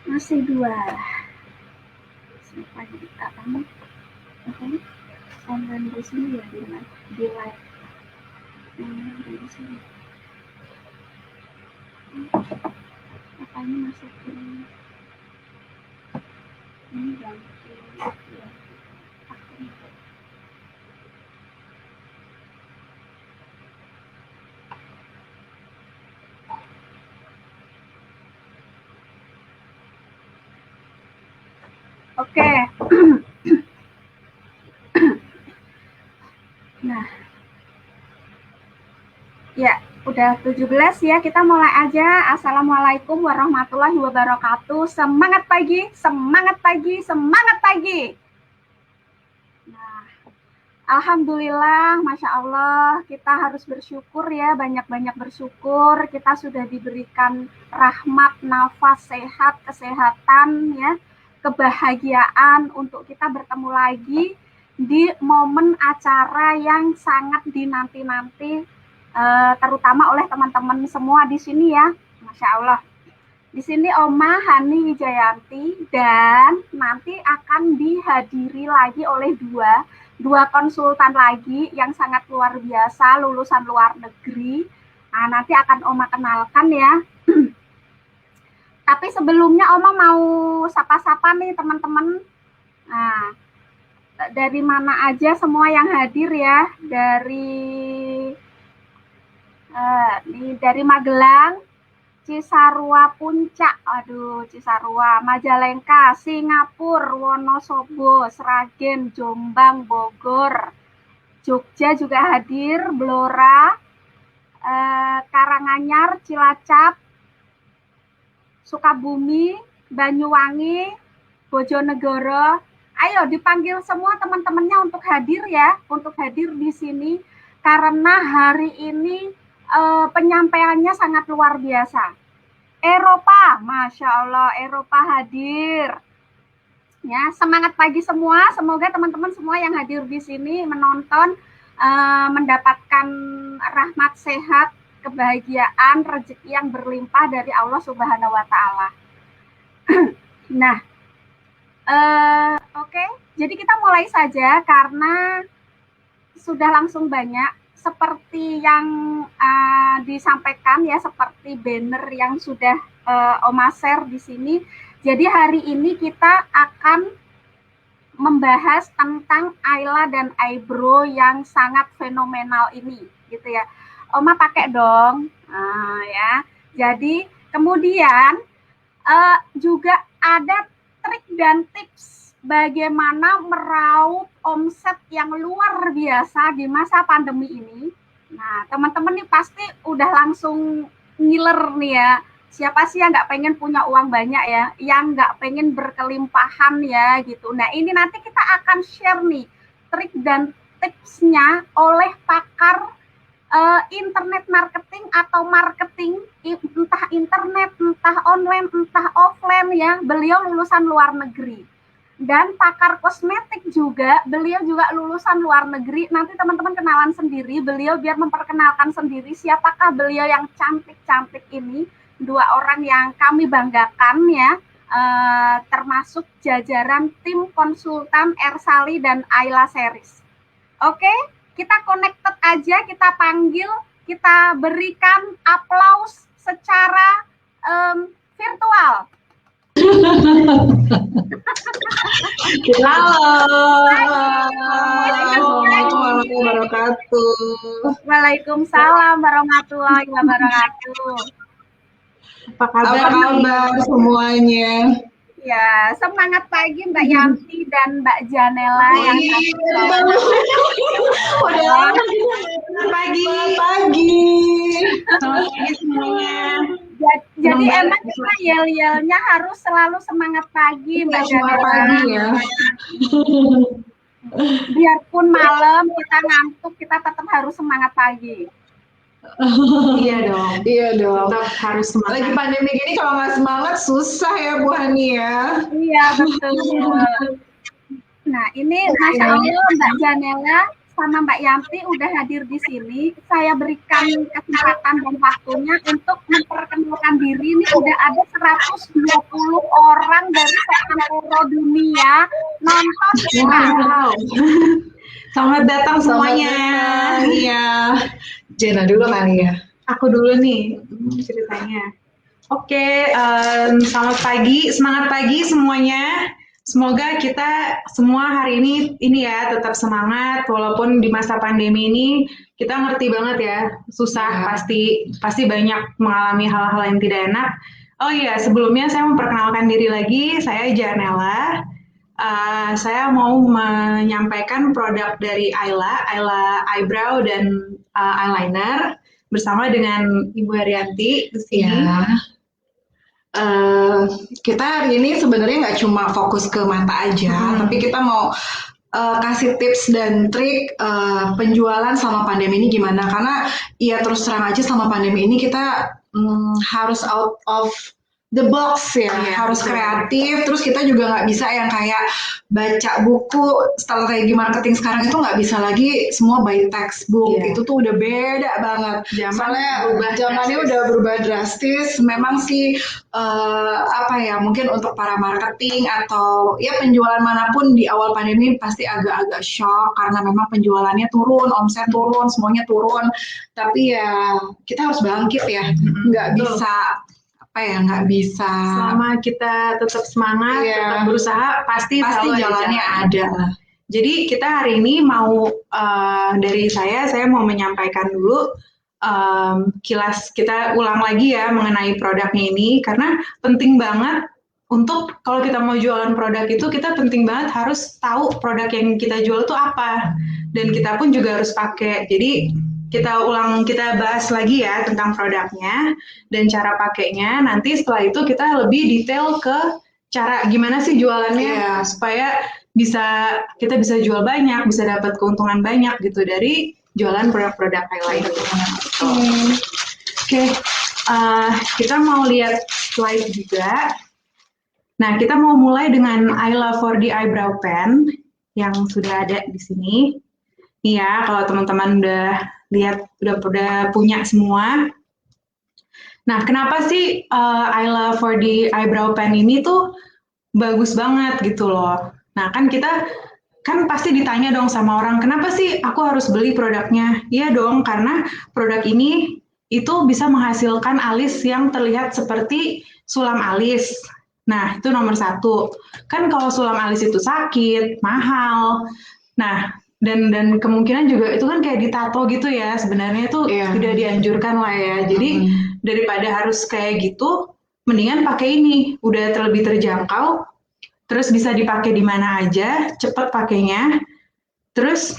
Masih 2. Siapa yang kita kamu? Online di sini ya, di live. Dari sini. Apa ini masukin? Ini ganti. Oke. Nah. Ya, udah 17 ya. Kita mulai aja. Assalamualaikum warahmatullahi wabarakatuh. Semangat pagi, semangat pagi, semangat pagi. Nah, alhamdulillah, Masya Allah, kita harus bersyukur ya, banyak-banyak bersyukur. Kita sudah diberikan rahmat, nafas, sehat, kesehatan ya, kebahagiaan untuk kita bertemu lagi di momen acara yang sangat dinanti-nanti, terutama oleh teman-teman semua di sini ya, Masya Allah. Di sini Oma Hani Wijayanti dan nanti akan dihadiri lagi oleh dua konsultan lagi yang sangat luar biasa, lulusan luar negeri. Nah, nanti akan Oma kenalkan ya. Tapi sebelumnya Oma mau sapa-sapa nih teman-teman. Nah, dari mana aja semua yang hadir ya, dari Magelang, Cisarua Puncak, Cisarua, Majalengka, Singapura, Wonosobo, Sragen, Jombang, Bogor, Jogja juga hadir, Blora, Karanganyar, Cilacap, Sukabumi, Banyuwangi, Bojonegoro. Ayo dipanggil semua teman-temannya untuk hadir ya, untuk hadir di sini karena hari ini penyampaiannya sangat luar biasa. Eropa, Masya Allah, Eropa hadir. Ya, semangat pagi semua. Semoga teman-teman semua yang hadir di sini menonton mendapatkan rahmat, sehat, kebahagiaan, rezeki yang berlimpah dari Allah Subhanahu wa Ta'ala. Nah, oke. Jadi kita mulai saja karena sudah langsung banyak. Seperti yang disampaikan ya, seperti banner yang sudah Oma share di sini. Jadi hari ini kita akan membahas tentang eyeliner dan eyebrow yang sangat fenomenal ini, gitu ya. Oma pakai dong, ya. Jadi kemudian juga ada trik dan tips bagaimana meraup omset yang luar biasa di masa pandemi ini. Nah, teman-teman nih pasti udah langsung ngiler nih ya. Siapa sih yang nggak pengen punya uang banyak ya, yang nggak pengen berkelimpahan ya gitu. Nah, ini nanti kita akan share nih trik dan tipsnya oleh pakar internet marketing atau marketing, entah internet, entah online, entah offline ya. Beliau lulusan luar negeri. Dan pakar kosmetik juga, beliau juga lulusan luar negeri. Nanti teman-teman kenalan sendiri, beliau biar memperkenalkan sendiri siapakah beliau yang cantik-cantik ini. 2 orang yang kami banggakan ya, termasuk jajaran tim konsultan Ersali dan Ayla Series. Oke, kita connected aja, kita panggil, kita berikan aplaus secara virtual. Waalaikumsalam warahmatullahi wabarakatuh. Apa kabar semuanya? Ya, semangat pagi Mbak Yanti dan Mbak Janela yang pagi. Jadi Mbak. emang kita yel-yelnya harus selalu semangat pagi, Mbak Semangat Janela. pagi ya. Biarpun malam kita ngantuk, kita tetap harus semangat pagi. Iya dong. Iya dong. Tetap harus semangat. Lagi pandemi gini kalau nggak semangat susah ya Bu Hani ya. Iya, betul. Nah, ini Masya Allah Mbak Janela sama Mbak Yanti udah hadir di sini. Saya berikan kesempatan dan waktunya untuk memperkenalkan diri. Ini udah ada 120 orang dari seluruh dunia nonton kita. Wow. Selamat datang semuanya. Iya. Jena dulu kali ya. Aku dulu nih ceritanya. Oke, selamat pagi, semangat pagi semuanya. Semoga kita semua hari ini ya tetap semangat walaupun di masa pandemi ini kita ngerti banget ya, susah pasti banyak mengalami hal-hal yang tidak enak. Oh iya, sebelumnya saya memperkenalkan diri lagi, saya Janela. Saya mau menyampaikan produk dari Ayla Eyebrow dan Eyeliner bersama dengan Ibu Herianti di sini. Ya. Kita hari ini sebenarnya nggak cuma fokus ke mata aja, tapi kita mau kasih tips dan trik penjualan selama pandemi ini gimana. Karena ya terus terang aja selama pandemi ini kita harus out of the box ya, harus kreatif. Terus kita juga nggak bisa yang kayak baca buku strategi marketing sekarang itu nggak bisa lagi semua by textbook. Itu tuh udah beda banget. Soalnya zamannya udah berubah drastis. Memang sih mungkin untuk para marketing atau ya penjualan manapun di awal pandemi pasti agak-agak shock karena memang penjualannya turun, omset turun, semuanya turun. Tapi ya kita harus bangkit ya, nggak bisa selama kita tetap semangat, tetap berusaha, pasti jalannya ada. Jadi kita hari ini mau dari saya mau menyampaikan dulu kilas, kita ulang lagi ya mengenai produknya ini karena penting banget untuk kalau kita mau jualan produk itu kita penting banget harus tahu produk yang kita jual itu apa dan kita pun juga harus pakai. Jadi kita bahas lagi ya tentang produknya dan cara pakainya. Nanti setelah itu kita lebih detail ke cara gimana sih jualannya supaya kita bisa jual banyak, bisa dapat keuntungan banyak gitu dari jualan produk-produk eyeliner. Oke. Kita mau lihat slide juga. Nah, kita mau mulai dengan Ayla 4D Eyebrow Pen yang sudah ada di sini. Nih ya, kalau teman-teman udah lihat udah punya semua. Nah, kenapa sih Ayla 4D Eyebrow Pen ini tuh bagus banget gitu loh. Nah, kita pasti ditanya dong sama orang, kenapa sih aku harus beli produknya? Iya dong, karena produk ini itu bisa menghasilkan alis yang terlihat seperti sulam alis. Nah, itu nomor 1. Kan kalau sulam alis itu sakit, mahal. Nah, dan kemungkinan juga itu kan kayak ditato gitu ya, sebenarnya itu tidak dianjurkan lah ya. Jadi daripada harus kayak gitu, mendingan pakai ini, udah terlebih terjangkau, terus bisa dipakai di mana aja, cepat pakainya, terus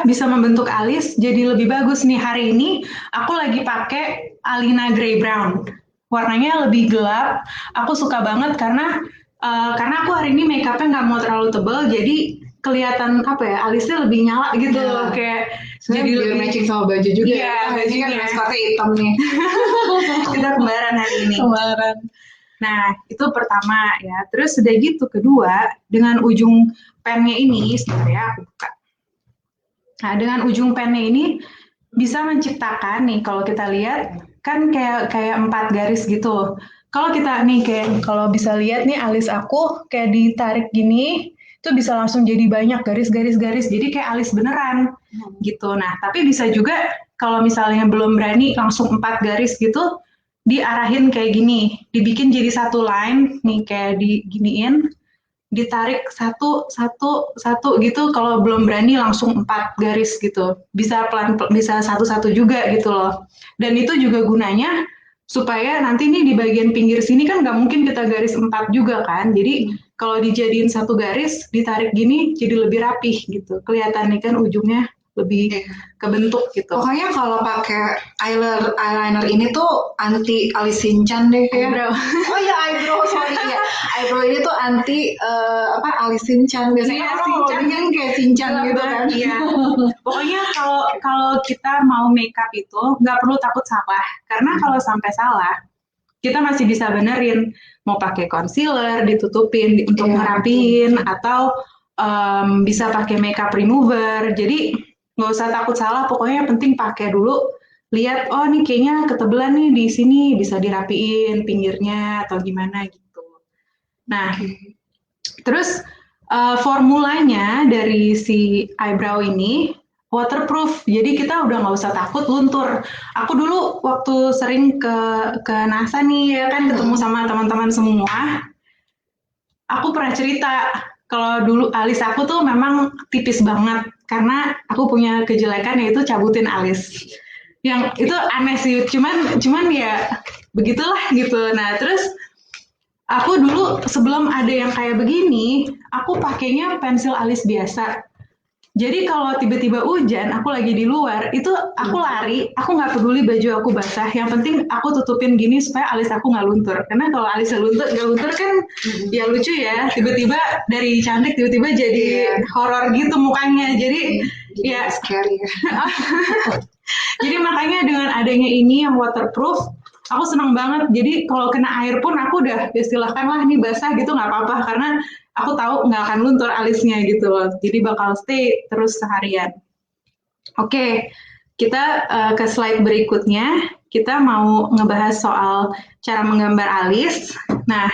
bisa membentuk alis jadi lebih bagus nih. Hari ini aku lagi pakai Alina Grey Brown, warnanya lebih gelap. Aku suka banget karena aku hari ini makeupnya nggak mau terlalu tebal, jadi kelihatan alisnya lebih nyala gitu loh, kayak jadi lebih matching sama baju juga. Iya, bajunya kan sepatu hitam nih. Kita kembaran hari ini. Kembaran. Nah, itu pertama ya. Terus udah gitu, kedua, dengan ujung pennya ini, sebenarnya aku buka. Nah, dengan ujung pennya ini bisa menciptakan nih, kalau kita lihat kan kayak 4 garis gitu. Kalau kita nih kalau bisa lihat nih alis aku kayak ditarik gini, itu bisa langsung jadi banyak garis-garis, jadi kayak alis beneran gitu. Nah, tapi bisa juga kalau misalnya belum berani langsung 4 garis gitu, diarahin kayak gini, dibikin jadi satu line nih, kayak diginiin, ditarik satu gitu. Kalau belum berani langsung 4 garis gitu, bisa bisa satu-satu juga gitu loh. Dan itu juga gunanya supaya nanti nih di bagian pinggir sini kan nggak mungkin kita garis 4 juga kan, jadi kalau dijadiin satu garis, ditarik gini jadi lebih rapih gitu, kelihatan nih kan ujungnya lebih kebentuk gitu. Pokoknya kalau pakai eyeliner ini tuh anti alis Shinchan deh ya. Eyebrow. Oh ya eyebrow, sorry ya. Eyebrow ini tuh anti alis Shinchan. Biasanya Iya, orang Shinchan. ngomongin kayak Shinchan Gelap gitu banget, kan. iya. Pokoknya kalau kita mau makeup itu nggak perlu takut salah, karena kalau sampai salah kita masih bisa benerin, mau pakai concealer ditutupin untuk ngerapiin, atau bisa pakai makeup remover. Jadi nggak usah takut salah, pokoknya yang penting pakai dulu, lihat oh nih kayaknya ketebelan nih di sini, bisa dirapiin pinggirnya atau gimana gitu. Nah, terus formulanya dari si eyebrow ini waterproof, jadi kita udah nggak usah takut luntur. Aku dulu waktu sering ke NASA nih ya kan, ketemu sama teman-teman semua, aku pernah cerita kalau dulu alis aku tuh memang tipis banget karena aku punya kejelekan yaitu cabutin alis. Yang itu aneh sih, cuman ya begitulah gitu. Nah terus aku dulu sebelum ada yang kayak begini, aku pakainya pensil alis biasa. Jadi kalau tiba-tiba hujan, aku lagi di luar, itu aku lari, aku nggak peduli baju aku basah. Yang penting aku tutupin gini supaya alis aku nggak luntur. Karena kalau alisnya nggak luntur kan ya lucu ya. Tiba-tiba dari cantik tiba-tiba jadi horor gitu mukanya. Jadi ya scary ya. Jadi makanya dengan adanya ini yang waterproof, aku senang banget. Jadi kalau kena air pun aku udah silahkanlah nih basah gitu nggak apa-apa karena aku tahu nggak akan luntur alisnya gitu loh. Jadi bakal stay terus seharian. Oke, kita ke slide berikutnya. Kita mau ngebahas soal cara menggambar alis. Nah,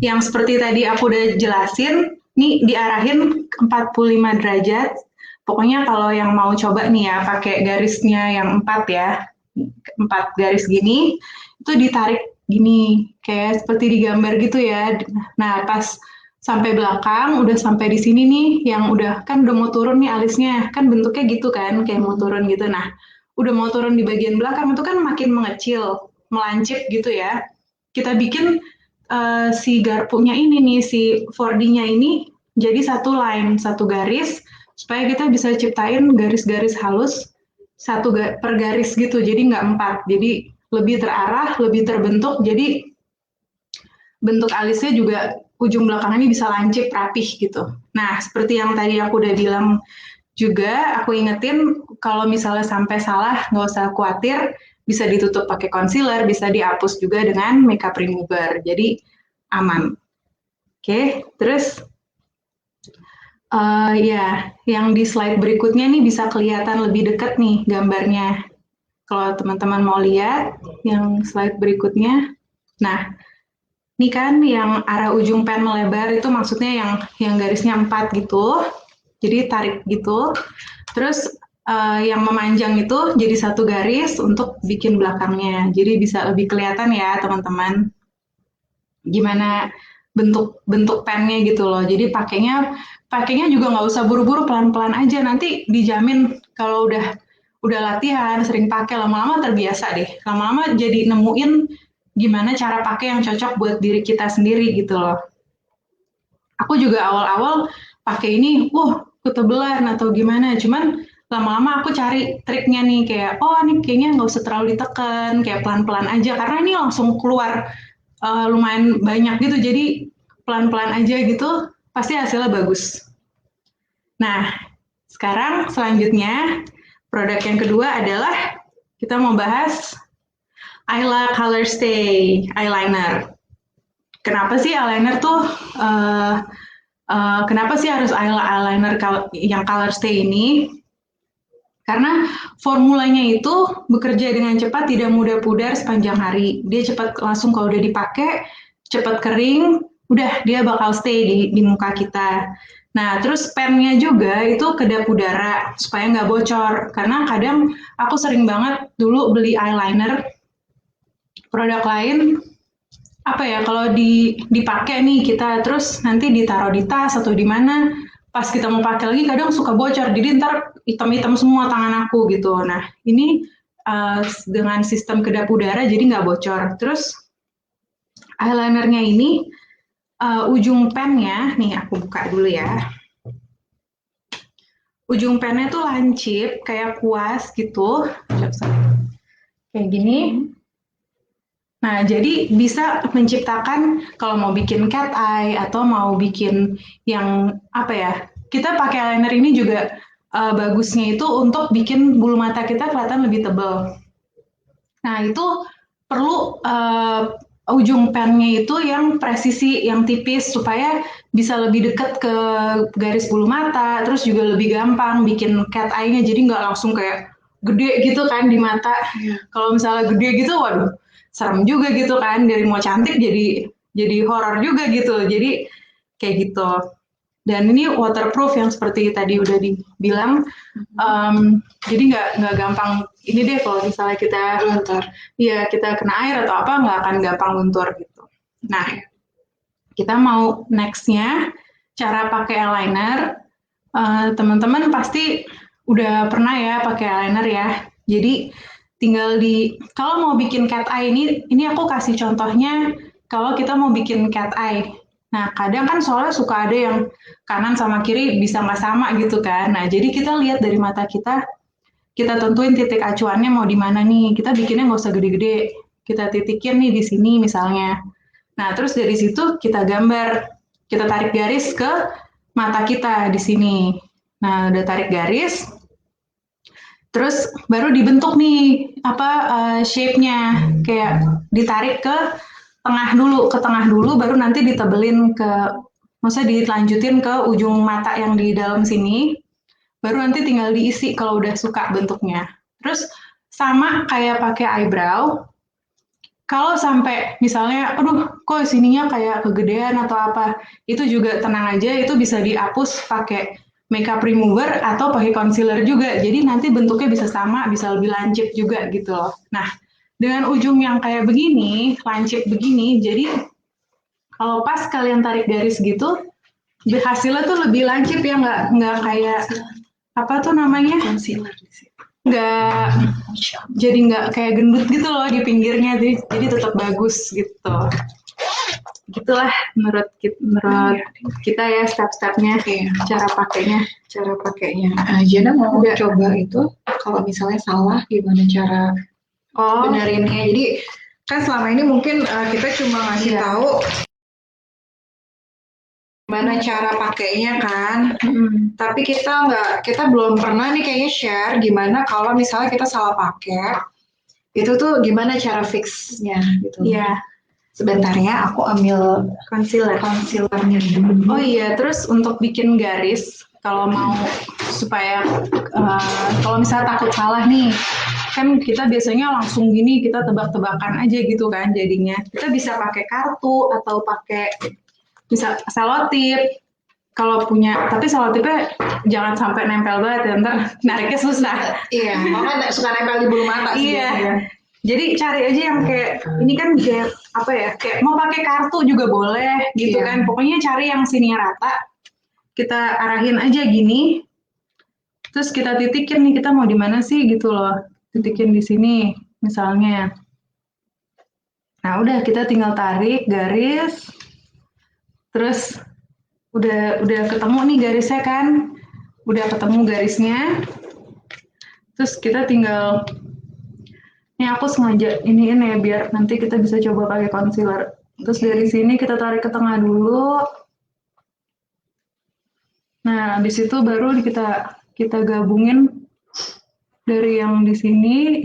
yang seperti tadi aku udah jelasin, nih diarahin 45 derajat. Pokoknya kalau yang mau coba nih ya, pakai garisnya yang 4 ya. 4 garis gini, itu ditarik gini, kayak seperti digambar gitu ya. Nah, pas sampai belakang, udah sampai di sini nih, yang udah mau turun nih alisnya, kan bentuknya gitu kan, kayak mau turun gitu. Nah, udah mau turun di bagian belakang itu kan makin mengecil, melancip gitu ya. Kita bikin si garpunya ini nih, si 4D-nya ini jadi satu line, satu garis, supaya kita bisa ciptain garis-garis halus satu per garis gitu, jadi nggak 4, jadi lebih terarah, lebih terbentuk, jadi bentuk alisnya juga ujung belakangnya bisa lancip rapih gitu. Nah, seperti yang tadi aku udah bilang juga, aku ingetin kalau misalnya sampai salah, nggak usah khawatir, bisa ditutup pakai concealer, bisa dihapus juga dengan makeup remover, jadi aman. Oke, terus ya, yang di slide berikutnya nih bisa kelihatan lebih dekat nih gambarnya. Kalau teman-teman mau lihat yang slide berikutnya, nah ini kan yang arah ujung pen melebar itu maksudnya yang garisnya 4 gitu, jadi tarik gitu. Terus yang memanjang itu jadi satu garis untuk bikin belakangnya, jadi bisa lebih kelihatan ya teman-teman gimana bentuk pennya gitu loh. Jadi pakainya juga nggak usah buru-buru, pelan-pelan aja. Nanti dijamin kalau udah latihan, sering pakai, lama-lama terbiasa deh. Lama-lama jadi nemuin gimana cara pakai yang cocok buat diri kita sendiri gitu loh. Aku juga awal-awal pakai ini, ketebelan atau gimana. Cuman lama-lama aku cari triknya nih, kayak, ini kayaknya nggak usah terlalu ditekan, kayak pelan-pelan aja. Karena ini langsung keluar lumayan banyak gitu, jadi pelan-pelan aja gitu, pasti hasilnya bagus. Nah, sekarang selanjutnya, produk yang kedua adalah kita mau bahas Ayla Color Stay Eyeliner. Kenapa sih eyeliner tuh, kenapa sih harus eyeliner yang Color Stay ini? Karena formulanya itu bekerja dengan cepat, tidak mudah pudar sepanjang hari. Dia cepat langsung kalau udah dipakai, cepat kering, udah dia bakal stay di muka kita. Nah, terus pennya juga itu kedap udara supaya nggak bocor. Karena kadang aku sering banget dulu beli eyeliner produk lain, kalau dipakai nih kita terus nanti ditaruh di tas atau di mana, pas kita mau pakai lagi kadang suka bocor, jadi ntar hitam-hitam semua tangan aku gitu. Nah, ini dengan sistem kedap udara jadi nggak bocor. Terus eyelinernya ini ujung pennya, nih aku buka dulu ya. ujung pennya tuh lancip, kayak kuas gitu. Kayak gini. Nah, jadi bisa menciptakan kalau mau bikin cat eye atau mau bikin yang apa ya, kita pakai eyeliner ini juga bagusnya itu untuk bikin bulu mata kita kelihatan lebih tebal. Nah, itu perlu ujung pennya itu yang presisi, yang tipis supaya bisa lebih dekat ke garis bulu mata, terus juga lebih gampang bikin cat eye-nya, jadi nggak langsung kayak gede gitu kan di mata. Kalau misalnya gede gitu, waduh, serem juga gitu kan, dari mau cantik jadi horor juga gitu. Jadi kayak gitu. Dan ini waterproof yang seperti tadi udah dibilang, jadi nggak gampang ini deh kalau misalnya kita Luntur. ya kita kena air atau apa nggak akan gampang luntur gitu. Nah, kita mau nextnya cara pakai eyeliner. Teman-teman pasti udah pernah ya pakai eyeliner ya. Jadi tinggal kalau mau bikin cat eye ini aku kasih contohnya kalau kita mau bikin cat eye. Nah, kadang kan soalnya suka ada yang kanan sama kiri bisa nggak sama gitu kan. Nah, jadi kita lihat dari mata kita tentuin titik acuannya mau di mana nih. Kita bikinnya nggak usah gede-gede. Kita titikin nih di sini misalnya. Nah, terus dari situ kita gambar. Kita tarik garis ke mata kita di sini. Nah, udah tarik garis. Terus baru dibentuk nih shape-nya. Kayak ditarik ke tengah dulu baru nanti ditebelin maksudnya dilanjutin ke ujung mata yang di dalam sini. Baru nanti tinggal diisi kalau udah suka bentuknya. Terus sama kayak pakai eyebrow, kalau sampai misalnya, aduh kok sininya kayak kegedean atau apa, itu juga tenang aja, itu bisa dihapus pakai makeup remover atau pakai concealer juga. Jadi nanti bentuknya bisa sama, bisa lebih lancip juga gitu loh. Nah, dengan ujung yang kayak begini, lancip begini, jadi kalau pas kalian tarik garis gitu, hasilnya tuh lebih lancip ya, nggak kayak apa tuh namanya, Concealer di sini. nggak jadi nggak kayak gendut gitu loh di pinggirnya, jadi tetap bagus gitu. Gitulah menurut kita ya step-stepnya, cara pakainya. Jana mau coba itu kalau misalnya salah gimana cara benerinnya. Jadi kan selama ini mungkin kita cuma ngasih tahu gimana cara pakainya kan. Tapi kita belum pernah nih kayaknya share gimana kalau misalnya kita salah pakai. Itu tuh gimana cara fixnya gitu. Iya. Sebentar ya, aku ambil concealernya dulu. Oh iya, terus untuk bikin garis, kalau mau supaya kalau misalnya takut salah nih, kan kita biasanya langsung gini, kita tebak-tebakan aja gitu kan jadinya. Kita bisa pakai kartu atau pakai bisa selotip. Kalau punya, tapi selotipnya jangan sampai nempel banget ya, ntar nariknya susah. Iya, makanya suka nempel di bulu mata. Iya. Jadi cari aja yang kayak ini kan kayak apa ya, kayak mau pakai kartu juga boleh gitu kan. Pokoknya cari yang sini rata. Kita arahin aja gini. Terus kita titikin nih kita mau di mana sih gitu loh. Titikin di sini misalnya. Nah, udah kita tinggal tarik garis. Terus udah ketemu nih garisnya kan. Udah ketemu garisnya. Terus kita tinggal ini aku sengaja iniin ya biar nanti kita bisa coba pakai concealer. Terus dari sini kita tarik ke tengah dulu. Nah, di situ baru kita gabungin dari yang di sini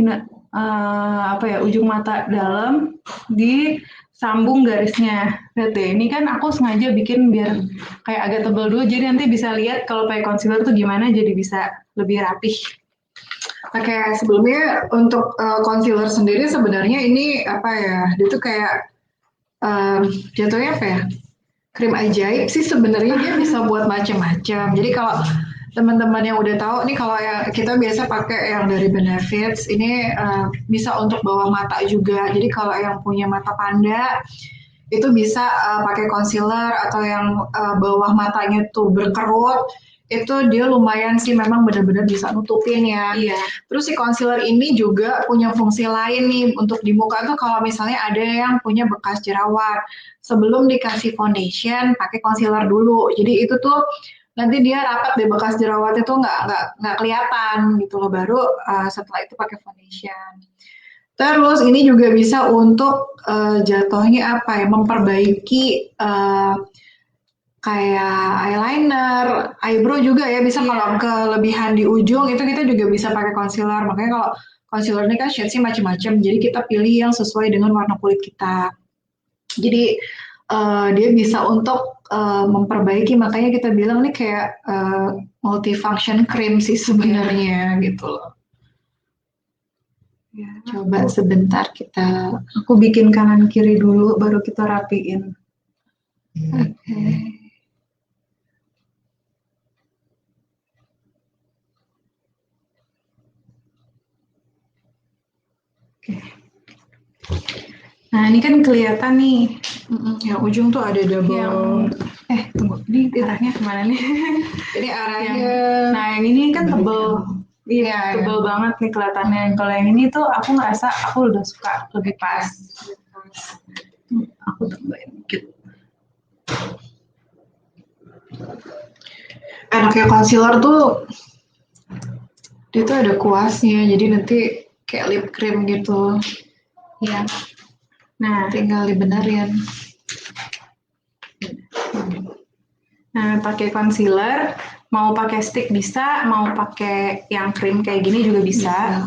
ujung mata dalam disambung garisnya. Lihat deh, ini kan aku sengaja bikin biar kayak agak tebal dulu jadi nanti bisa lihat kalau pakai concealer tuh gimana jadi bisa lebih rapih. Oke, sebelumnya untuk concealer sendiri sebenarnya ini apa ya? Dia tuh kayak jatuhnya apa ya? Krim ajaib sih sebenarnya, dia bisa buat macam-macam. Jadi kalau teman-teman yang udah tahu nih, kalau yang kita biasa pakai yang dari Benefits ini bisa untuk bawah mata juga. Jadi kalau yang punya mata panda itu bisa pakai concealer, atau yang bawah matanya tuh berkerut itu dia lumayan sih, memang benar-benar bisa nutupin ya. Iya. Terus si concealer ini juga punya fungsi lain nih untuk di muka tuh, kalau misalnya ada yang punya bekas jerawat, sebelum dikasih foundation pakai concealer dulu. Jadi itu tuh nanti dia rapat deh, bekas jerawatnya tuh nggak kelihatan gitu loh. Baru setelah itu pakai foundation. Terus ini juga bisa untuk jatuhnya apa ya, memperbaiki kayak eyeliner, eyebrow juga ya, bisa kalau kelebihan di ujung itu kita juga bisa pakai concealer. Makanya kalau concealer ini kan shades-nya macam-macam, jadi kita pilih yang sesuai dengan warna kulit kita. Jadi dia bisa untuk memperbaiki, makanya kita bilang nih kayak multifunction cream sih sebenarnya gitu loh. Ya, coba sebentar Aku bikin kanan kiri dulu, baru kita rapiin. Oke. Nah, ini kan kelihatan nih. Yang ujung tuh ada double. Tunggu, ini arahnya kemana nih? Jadi arahnya. Nah, yang ini kan tebel. Iya, tebel banget nih kelihatannya. Kalau yang ini tuh aku ngerasa aku udah suka lebih pas. Aku tambahin dikit. Enaknya concealer tuh dia tuh ada kuasnya, jadi nanti kayak lip cream gitu. Iya. Nah, tinggal dibenerin. Nah, pakai concealer, mau pakai stick bisa, mau pakai yang krim kayak gini juga bisa.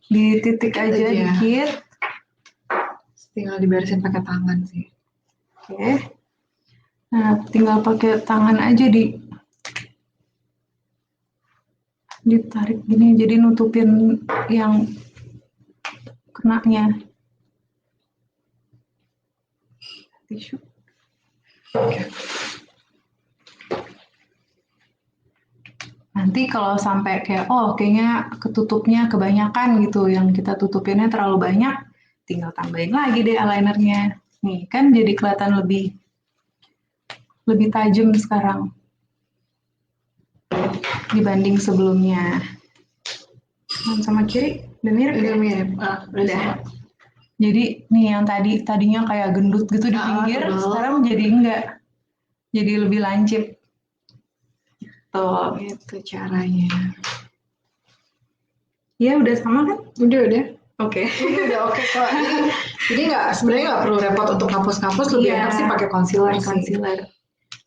Dititik aja dikit. Tinggal diberesin pakai tangan sih. Oke. Nah, tinggal pakai tangan aja ditarik gini, jadi nutupin yang kenanya. Tisu. Oke. Nanti kalau sampai kayak kayaknya ketutupnya kebanyakan gitu, yang kita tutupinnya terlalu banyak, tinggal tambahin lagi deh eyelinernya. Nih kan jadi kelihatan lebih tajam sekarang dibanding sebelumnya. Sama kiri udah mirip. Udah. Jadi nih yang tadinya kayak gendut gitu di pinggir, sekarang jadi enggak. Jadi lebih lancip. Tuh, itu caranya. Ya udah sama kan? Udah. Oke. Udah oke kok. Jadi sebenarnya nggak perlu repot untuk ngapus-ngapus, lebih enak sih pakai concealer.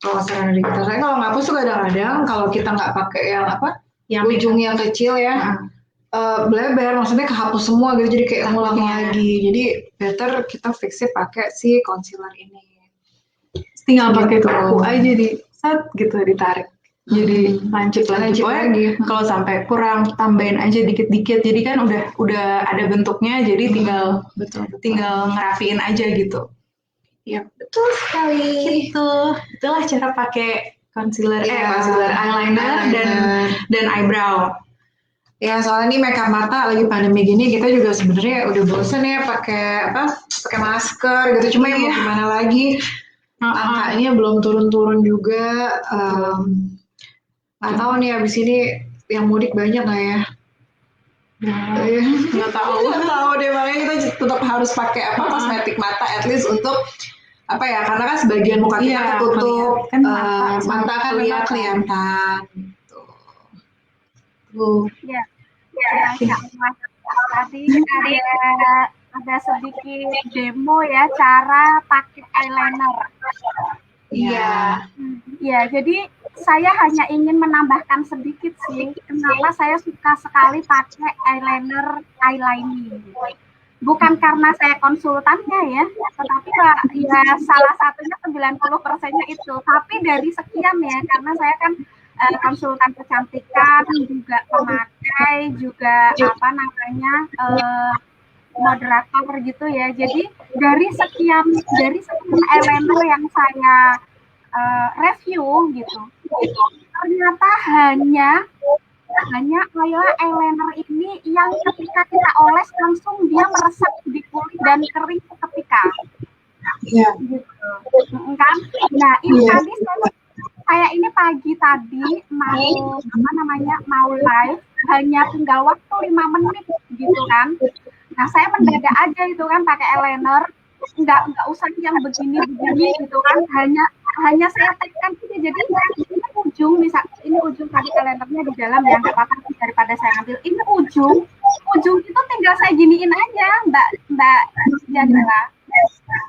Kalau saran dari kita, saya kalau ngapus tuh kadang-kadang kalau kita nggak pakai yang yang ujungnya kecil ya, bleber, maksudnya kehapus semua gitu, jadi kayak ngulang lagi. Jadi better kita fixnya pakai si concealer ini. Tinggal pakai kuku aja gitu ditarik. Jadi lancip lagi. Kalau sampai kurang, tambahin aja dikit-dikit. Jadi kan udah ada bentuknya, jadi tinggal ngerapiin aja gitu. Ya, betul sekali. Gitu. Itulah cara pakai concealer, eyeliner dan eyebrow. Ya, soalnya ini makeup mata lagi pandemi gini, kita juga sebenarnya udah bosen ya pakai masker gitu. Cuma ya mau gimana lagi, angkanya belum turun-turun juga. Nggak tahu nih abis ini yang mudik banyak nggak ya? Nggak tahu deh, makanya kita tetap harus pakai kosmetik mata at least untuk karena kan sebagian muka kita tertutup, kan mata kan memang kelihatan. Tadi ada sedikit demo ya cara pakai eyeliner. Iya. Ya, jadi saya hanya ingin menambahkan sedikit sih, kenapa saya suka sekali pakai eyelining. Bukan karena saya konsultannya ya, tetapi ya salah satunya 90%-nya itu. Tapi dari sekian ya, karena saya kan konsultan kecantikan, juga pemakai, juga moderator gitu ya. Jadi dari sekian eyeliner yang saya review gitu, ternyata hanya eyeliner ini yang ketika kita oles langsung dia meresap di kulit dan kering seketika. Iya. Gitu. Kan? Nah, ini tadi saya ini pagi tadi mau live, hanya tinggal waktu 5 menit gitu kan. Nah, saya mendadak aja itu kan pakai eyeliner, nggak usah yang begini gitu kan, hanya saya tekan gitu, jadi ujung bisa, ini ujung tadi kalendernya di dalam ya, nggak apa-apa daripada saya ambil. Ini ujung itu tinggal saya giniin aja, Mbak Janila.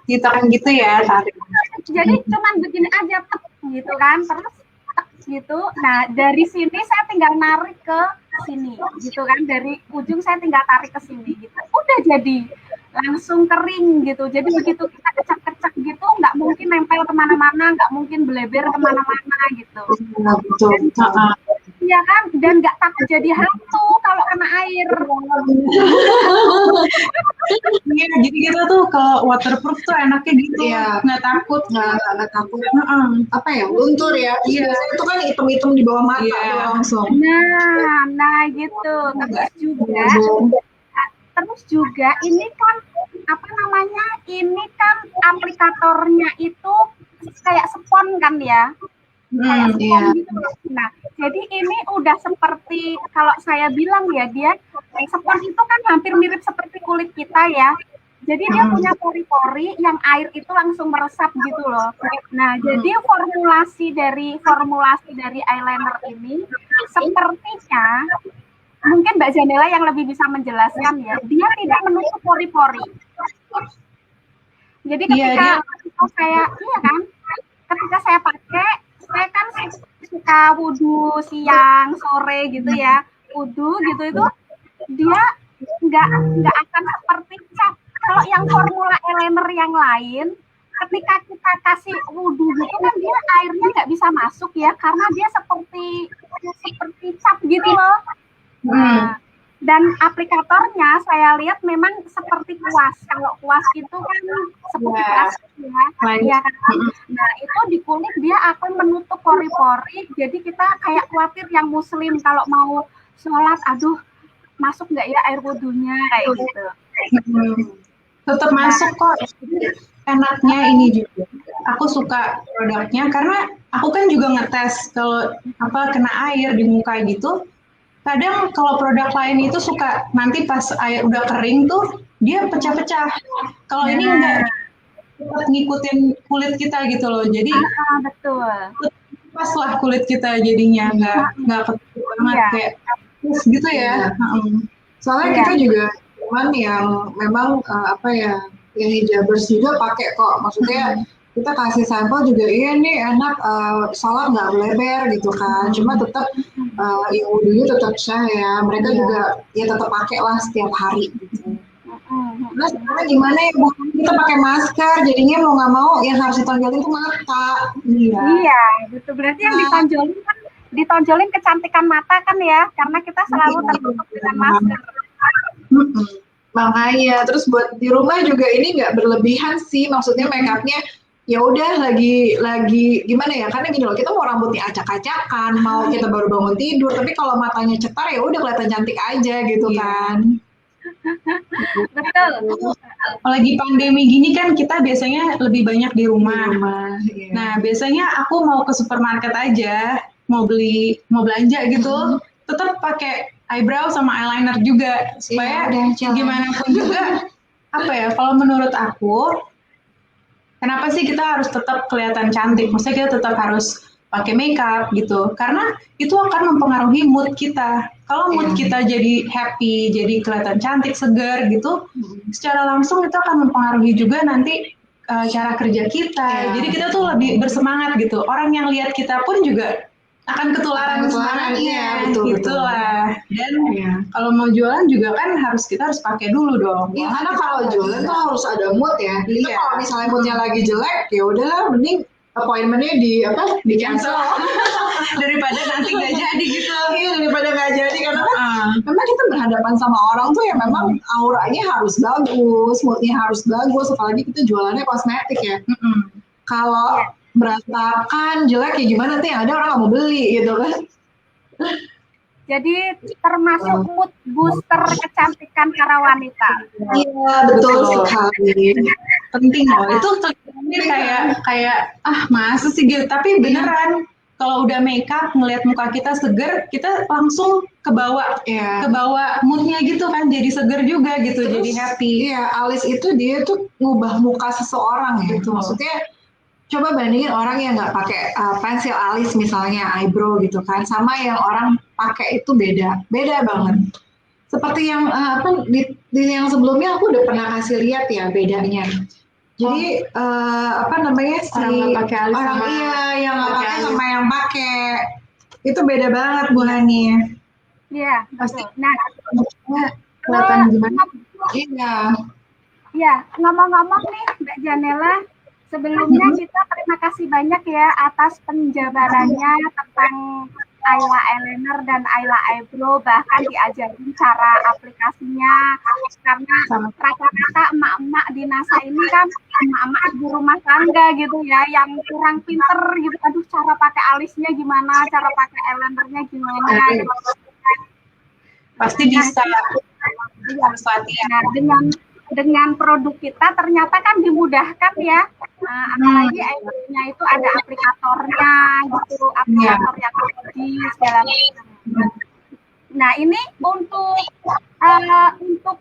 Ditekan gitu ya, tarik. Jadi cuman begini aja, tek, gitu kan, terus tek, gitu. Nah dari sini saya tinggal narik ke sini, gitu kan. Dari ujung saya tinggal tarik ke sini, gitu. Udah jadi langsung kering gitu. Jadi begitu kita kecek-kecek gitu, nggak mungkin nempel kemana-mana, nggak mungkin beleber kemana-mana gitu. Nah, betul. Iya kan, dan nggak takut jadi hantu kalau kena air. Iya, jadi kita tuh kalau waterproof tuh enaknya gitu, Iya. nggak takut. Nggak takut. Apa ya, luntur ya. Iya. Biasanya itu kan hitam-hitam di bawah mata Iya. tuh langsung. Nah gitu. Terus juga ini kan apa namanya? Ini kan aplikatornya itu kayak spons kan ya? Kayak spons gitu. Nah, jadi ini udah seperti kalau saya bilang ya, dia spons itu kan hampir mirip seperti kulit kita ya. Jadi dia punya pori-pori yang air itu langsung meresap gitu loh. Nah, jadi formulasi dari eyeliner ini sepertinya mungkin Mbak Janela yang lebih bisa menjelaskan ya. Dia tidak menutup pori-pori. Jadi ketika saya pakai, saya kan suka wudhu siang, sore gitu ya. Wudhu gitu itu dia nggak akan seperti cat. Kalau yang formula eyeliner yang lain, ketika kita kasih wudhu gitu kan dia airnya nggak bisa masuk ya, karena dia seperti cap gitu loh. Nah, dan aplikatornya saya lihat memang seperti kuas. Kalau kuas itu kan seperti plastik ya kan. Nah itu di kulit dia akan menutup pori-pori. Jadi kita kayak khawatir yang muslim kalau mau sholat, aduh masuk nggak ya air wudhunya kayak gitu. Tetap masuk kok. Enaknya ini juga. Aku suka produknya karena aku kan juga ngetes kalau kena air di muka gitu. Kadang kalau produk lain itu suka nanti pas air udah kering tuh dia pecah-pecah. Kalau ini enggak, tetap ngikutin kulit kita gitu loh. Jadi betul. Pas lah kulit kita jadinya nggak ketuk banget kayak gitu ya. Soalnya kita juga teman yang memang yang hijabers juga pakai kok. Maksudnya kita kasih sampel juga, iya nih enak, sholat nggak beleber gitu kan. Cuma tetap yang wudhunya tetap sah ya. Mereka juga ya tetap pakai lah setiap hari gitu. Terus sekarang gimana ya, Bu? Kita pakai masker, jadinya mau nggak mau yang harus ditonjolin itu mata. Iya, betul. Berarti yang ditonjolin kecantikan mata kan ya, karena kita selalu tertutup dengan masker. Makanya, terus buat di rumah juga ini nggak berlebihan sih, maksudnya make up-nya ya udah lagi gimana ya, karena gini loh, kita mau rambutnya acak-acakan, mau kita baru bangun tidur, tapi kalau matanya cetar ya udah kelihatan cantik aja gitu kan. Betul. Apalagi pandemi gini kan kita biasanya lebih banyak di rumah. Iya. Nah biasanya aku mau ke supermarket aja, mau belanja gitu, tetap pakai eyebrow sama eyeliner juga supaya gimana pun juga kalau menurut aku, kenapa sih kita harus tetap kelihatan cantik? Maksudnya kita tetap harus pakai makeup gitu, karena itu akan mempengaruhi mood kita. Kalau mood kita jadi happy, jadi kelihatan cantik, segar gitu, secara langsung itu akan mempengaruhi juga nanti cara kerja kita. Jadi kita tuh lebih bersemangat gitu. Orang yang lihat kita pun juga akan ketularan semangatnya, gitulah. Dan kalau mau jualan juga kan kita harus pakai dulu dong. Iya, karena kalau jualan tuh harus ada mood ya. Kita kalau misalnya moodnya lagi jelek, ya udah mending appointment-nya di cancel daripada nanti nggak jadi gitu. Iya, daripada nggak jadi, karena kan memang kita berhadapan sama orang tuh ya memang auranya harus bagus, moodnya harus bagus, apalagi kita jualannya kosmetik ya. Kalau berantakan, jelek ya gimana tuh, yang ada orang nggak mau beli gitu kan. Jadi termasuk mood booster kecantikan para wanita. Iya, betul sekali. Penting loh. Itu kayak masa sih gitu. Tapi beneran kalau udah makeup ngelihat muka kita seger, kita langsung kebawa moodnya gitu kan, jadi seger juga gitu. Terus, jadi happy. Iya, alis itu dia tuh ngubah muka seseorang gitu. Maksudnya coba bandingin orang yang nggak pakai pensil alis misalnya eyebrow gitu kan, sama yang orang pakai itu beda banget. Seperti yang di yang sebelumnya aku udah pernah kasih lihat ya bedanya. Jadi apa namanya si Orang nggak pakai alis orang sama iya yang nggak pakai pakai alis. sama yang pakai itu beda banget Bu Hani. Iya, Pasti. betul. Nah, Kelihatan gimana? Iya. ya, ngomong-ngomong nih Mbak Janela, sebelumnya kita terima kasih banyak ya atas penjabarannya tentang Ayla Eyeliner dan Ayla Eyebrow, bahkan diajarin cara aplikasinya, karena rata-rata emak-emak di NASA ini kan emak-emak ibu rumah tangga gitu ya, yang kurang pinter gitu, aduh cara pakai alisnya gimana, cara pakai eyelinernya gimana gitu. Pasti bisa. Harus latihan. Nah, dengan produk kita ternyata kan dimudahkan ya, apalagi eyelinernya itu ada aplikatornya gitu, aplikator yang di segala macam. Nah ini untuk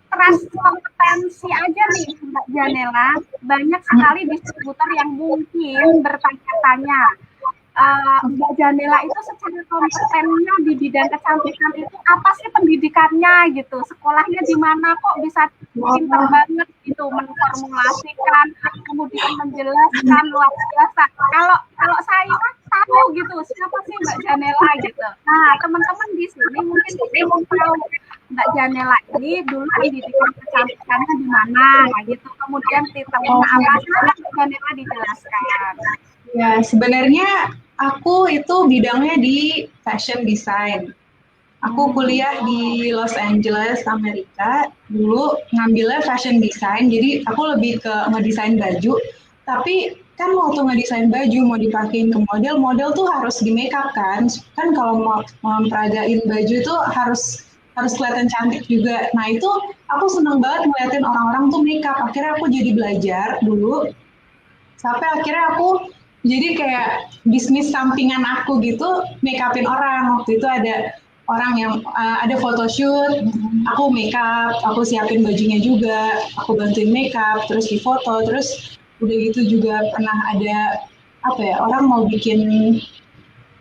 trust kompetensi aja nih Mbak Janela, banyak sekali distributor yang mungkin bertanya-tanya, Mbak Janela itu secara kompetennya di bidang kecantikan itu apa sih pendidikannya gitu, sekolahnya di mana kok bisa pinter banget gitu menformulasikan, kemudian menjelaskan luar biasa. Kalau saya tahu gitu siapa sih Mbak Janela gitu. Nah teman-teman di sini mungkin mau tahu Mbak Janela ini dulu pendidikan kecantikannya di mana gitu, kemudian titelnya apa sih Mbak Janela dijelaskan. Ya sebenarnya aku itu bidangnya di fashion design. Aku kuliah di Los Angeles, Amerika. Dulu ngambilnya fashion design, jadi aku lebih ke ngedesain baju. Tapi kan waktu ngedesain baju mau dipakein ke model tuh harus di make up kan. Kan kalau mau memperagain baju itu harus kelihatan cantik juga. Nah itu aku seneng banget ngeliatin orang-orang tuh make up. Akhirnya aku jadi belajar dulu. Sampai akhirnya aku jadi kayak bisnis sampingan aku gitu, make upin orang. Waktu itu ada orang yang ada photoshoot, aku make up, aku siapin bajunya juga, aku bantuin make up, terus difoto, terus udah gitu juga pernah ada orang mau bikin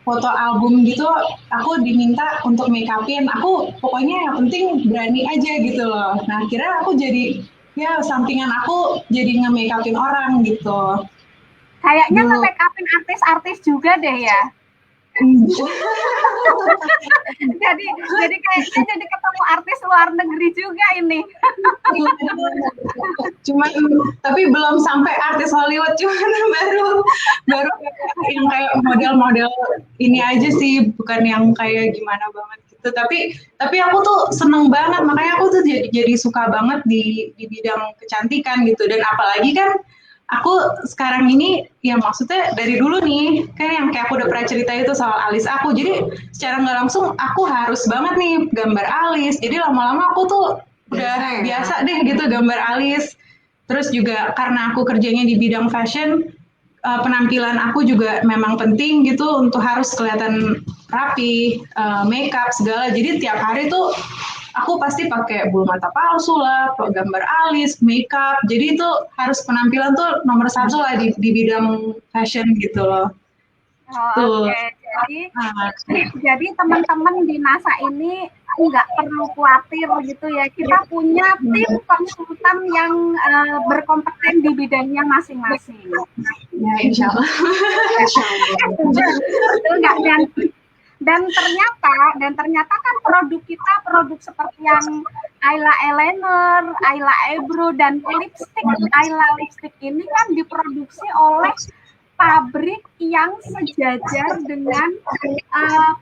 foto album gitu, aku diminta untuk make upin. Aku pokoknya yang penting berani aja gitu loh. Nah akhirnya aku jadi ya sampingan aku jadi nge-make upin orang gitu. Kayaknya nge-make upin artis-artis juga deh ya. jadi kayaknya jadi ketemu artis luar negeri juga ini. Cuman tapi belum sampai artis Hollywood, cuman baru yang kayak model-model ini aja sih, bukan yang kayak gimana banget gitu. Tapi aku tuh seneng banget, makanya aku tuh jadi suka banget di bidang kecantikan gitu. Dan apalagi kan aku sekarang ini ya maksudnya dari dulu nih kan yang kayak aku udah pernah cerita itu soal alis aku, jadi secara nggak langsung aku harus banget nih gambar alis, jadi lama-lama aku tuh udah biasa deh gitu gambar alis. Terus juga karena aku kerjanya di bidang fashion, penampilan aku juga memang penting gitu untuk harus kelihatan rapi, makeup segala, jadi tiap hari tuh aku pasti pakai bulu mata palsu lah, gambar alis, makeup. Jadi itu harus penampilan tuh nomor satu lah di bidang fashion gitu loh. Oke. Jadi teman-teman di NASA ini nggak perlu khawatir gitu ya. Kita punya tim konsultan yang berkompeten di bidangnya masing-masing. Ya, insya Allah. Betul nggak? Dan ternyata kan produk kita produk seperti yang Ayla Eyeliner, Ayla Eyebrow, dan lipstick Ayla lipstick ini kan diproduksi oleh pabrik yang sejajar dengan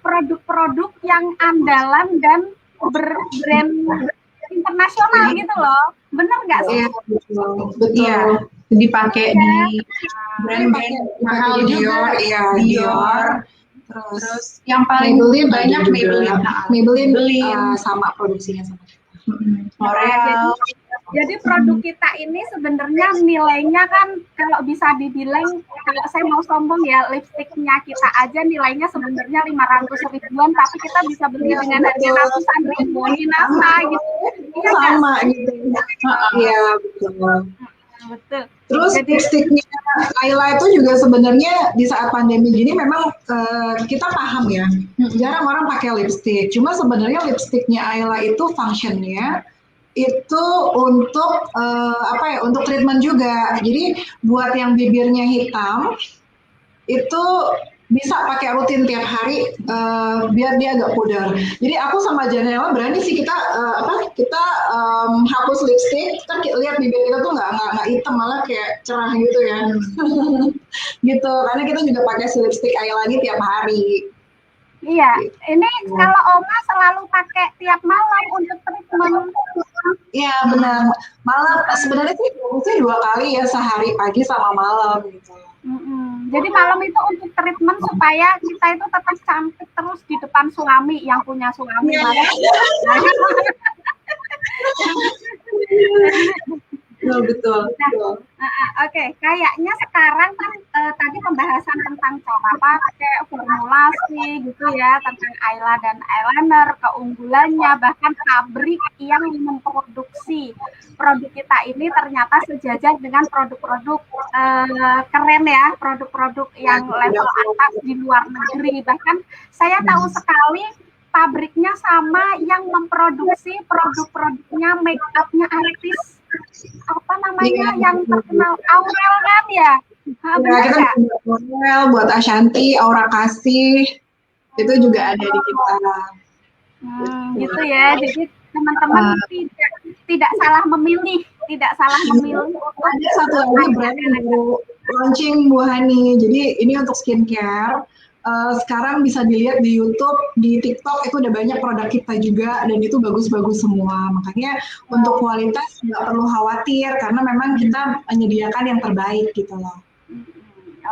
produk-produk yang andalan dan berbrand internasional gitu loh. Bener nggak sih? Betul. Iya, dipakai di brand-brand mahal juga. Dior. Terus yang paling banyak Maybelline sama produksinya sama L'Oreal. Jadi produk kita ini sebenarnya nilainya kan kalau bisa dibilang, kalau saya mau sombong ya, lipstiknya kita aja nilainya sebenarnya 500 ribuan, tapi kita bisa beli dengan harga ratusan ribu di NASA gitu. Iya sama gitu. Iya betul. betul. Terus Jadi lipstiknya Ayla itu juga sebenarnya di saat pandemi gini memang kita paham ya, jarang orang pakai lipstik. Cuma sebenarnya lipstiknya Ayla itu functionnya itu untuk apa ya? Untuk treatment juga. Jadi buat yang bibirnya hitam itu bisa pakai rutin tiap hari biar dia agak pudar. Jadi aku sama Janela berani sih kita kita hapus lipstick, kita lihat bibir kita tuh nggak hitam malah kayak cerah gitu ya. Gitu karena kita juga pakai si lipstick Ayla lagi tiap hari. iya, ini kalau Oma selalu pakai tiap malam untuk treatment. Iya benar. Malam sebenarnya sih bagusnya 2 kali ya sehari pagi sama malam gitu. Jadi malam itu untuk treatment supaya kita itu tetap cantik terus di depan suami yang punya suami. Betul. Oke, kayaknya sekarang kan tadi pembahasan tentang cara pakai, formulasi gitu ya, tentang Ayla dan eyeliner, keunggulannya, bahkan pabrik yang memproduksi produk kita ini ternyata sejajar dengan produk-produk keren ya, produk-produk yang level atas di luar negeri. Bahkan saya tahu sekali pabriknya sama yang memproduksi produk-produknya make up-nya artis apa namanya yang terkenal Aurel kan ya? Benar kita buat Aurel, buat Ashanti, Aura Kasih itu juga ada di kita. Gitu ya. Jadi teman-teman tidak salah memilih, Ada satu lagi brand yang baru launching Bu Hani. Jadi ini untuk skincare. Sekarang bisa dilihat di YouTube, di TikTok itu udah banyak produk kita juga dan itu bagus-bagus semua. Makanya untuk kualitas nggak perlu khawatir karena memang kita menyediakan yang terbaik gitu loh.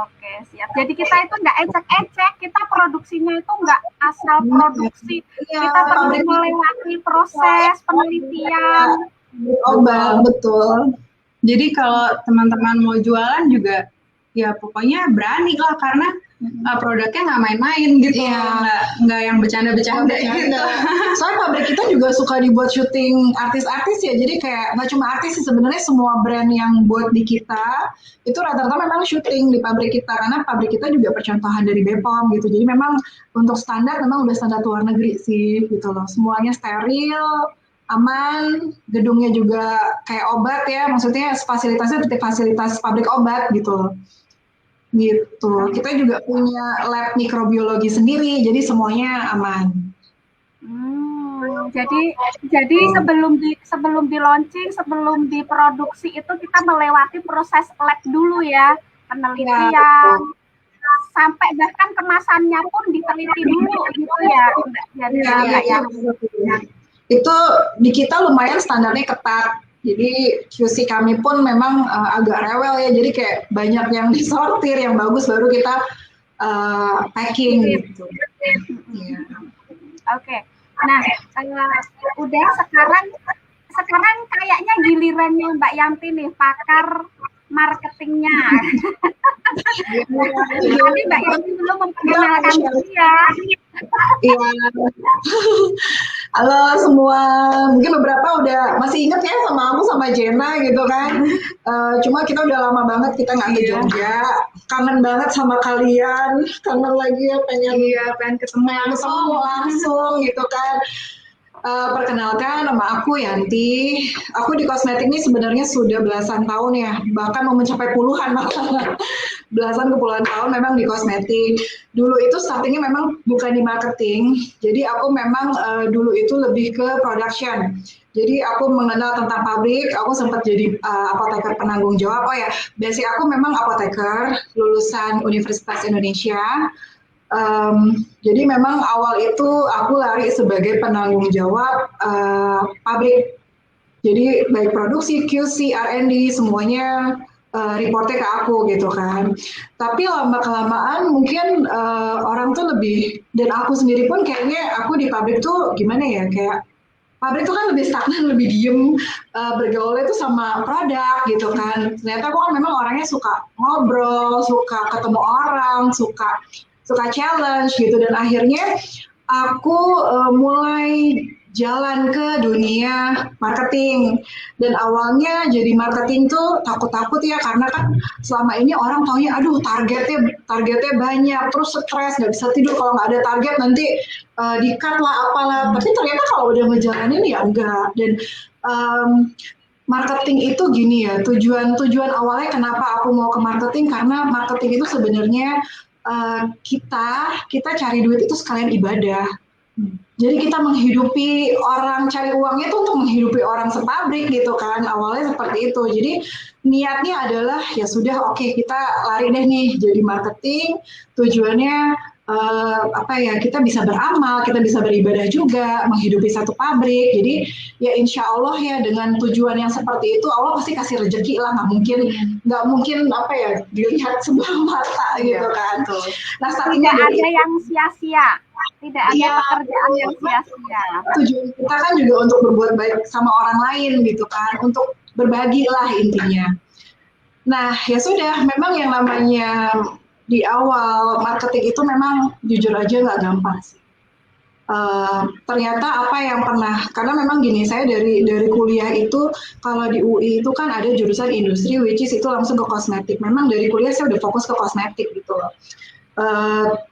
Oke, siap. Jadi kita itu nggak ecek-ecek, kita produksinya itu nggak asal produksi. Kita terus melewati proses penelitian. Obat, betul. Jadi kalau teman-teman mau jualan juga ya pokoknya berani lah karena produknya nggak main-main gitu, nggak yang bercanda-bercanda gitu. Soalnya pabrik kita juga suka dibuat syuting artis-artis ya, jadi kayak nggak cuma artis sih sebenarnya semua brand yang buat di kita itu rata-rata memang syuting di pabrik kita karena pabrik kita juga percontohan dari BPOM gitu. Jadi memang untuk standar memang udah standar luar negeri sih gitu loh. Semuanya steril, aman, gedungnya juga kayak obat ya, maksudnya fasilitasnya seperti fasilitas pabrik obat gitu loh. Gitu. Kita juga punya lab mikrobiologi sendiri, jadi semuanya aman. Jadi sebelum di launching, sebelum diproduksi itu kita melewati proses lab dulu ya, penelitian, sampai bahkan kemasannya pun diteliti dulu gitu ya. Itu di kita lumayan standarnya ketat. Jadi QC kami pun memang agak rewel ya, jadi kayak banyak yang disortir, yang bagus baru kita packing gitu. Oke. Nah, udah sekarang kayaknya gilirannya Mbak Yanti nih, pakar marketingnya. Tadi Mbak Yanti belum memperkenalkan diri ya. Iya. Halo semua, mungkin beberapa udah masih inget ya sama aku sama Jenna gitu kan. Cuma kita udah lama banget kita nggak ke Jogja, kangen banget sama kalian, kangen lagi ya pengen ketemu langsung gitu kan. Perkenalkan, nama aku Yanti. Aku di kosmetik ini sebenarnya sudah belasan tahun ya, bahkan mau mencapai puluhan malah. Belasan ke puluhan tahun memang di kosmetik. Dulu itu startingnya memang bukan di marketing, jadi aku memang dulu itu lebih ke production. Jadi aku mengenal tentang pabrik, aku sempat jadi apoteker penanggung jawab. Oh ya, basic aku memang apoteker, lulusan Universitas Indonesia. Jadi memang awal itu aku lari sebagai penanggung jawab pabrik. Jadi baik produksi, QC, R&D semuanya reportnya ke aku gitu kan. Tapi lama kelamaan mungkin orang tuh lebih, dan aku sendiri pun kayaknya aku di pabrik tuh gimana ya, kayak pabrik tuh kan lebih stagnan, lebih diem, bergaulnya tuh sama produk gitu kan. Ternyata aku kan memang orangnya suka ngobrol, suka ketemu orang, suka challenge gitu, dan akhirnya aku mulai jalan ke dunia marketing. Dan awalnya jadi marketing tuh takut-takut ya, karena kan selama ini orang taunya aduh targetnya banyak, terus stres, nggak bisa tidur kalau nggak ada target, nanti di-cut lah apalah. Tapi ternyata kalau udah ngejalanin ya enggak. Dan marketing itu gini ya, tujuan awalnya kenapa aku mau ke marketing, karena marketing itu sebenarnya kita cari duit itu sekalian ibadah. Jadi kita menghidupi orang, cari uangnya itu untuk menghidupi orang sepabrik gitu kan, awalnya seperti itu. Jadi niatnya adalah ya sudah, oke, kita lari deh nih jadi marketing, tujuannya kita bisa beramal, kita bisa beribadah juga, menghidupi satu pabrik. Jadi ya insya Allah ya dengan tujuan yang seperti itu Allah pasti kasih rezeki lah, nggak mungkin dilihat sebelah mata gitu kan. Nah, tidak ada yang sia-sia. Tidak ada pekerjaan yang sia-sia. Tujuan kita kan juga untuk berbuat baik sama orang lain gitu kan, untuk berbagi lah intinya. Nah ya sudah, memang yang namanya di awal marketing itu memang jujur aja nggak gampang sih. Ternyata karena memang gini, saya dari kuliah itu, kalau di UI itu kan ada jurusan industri, which is itu langsung ke kosmetik. Memang dari kuliah saya udah fokus ke kosmetik gitu loh.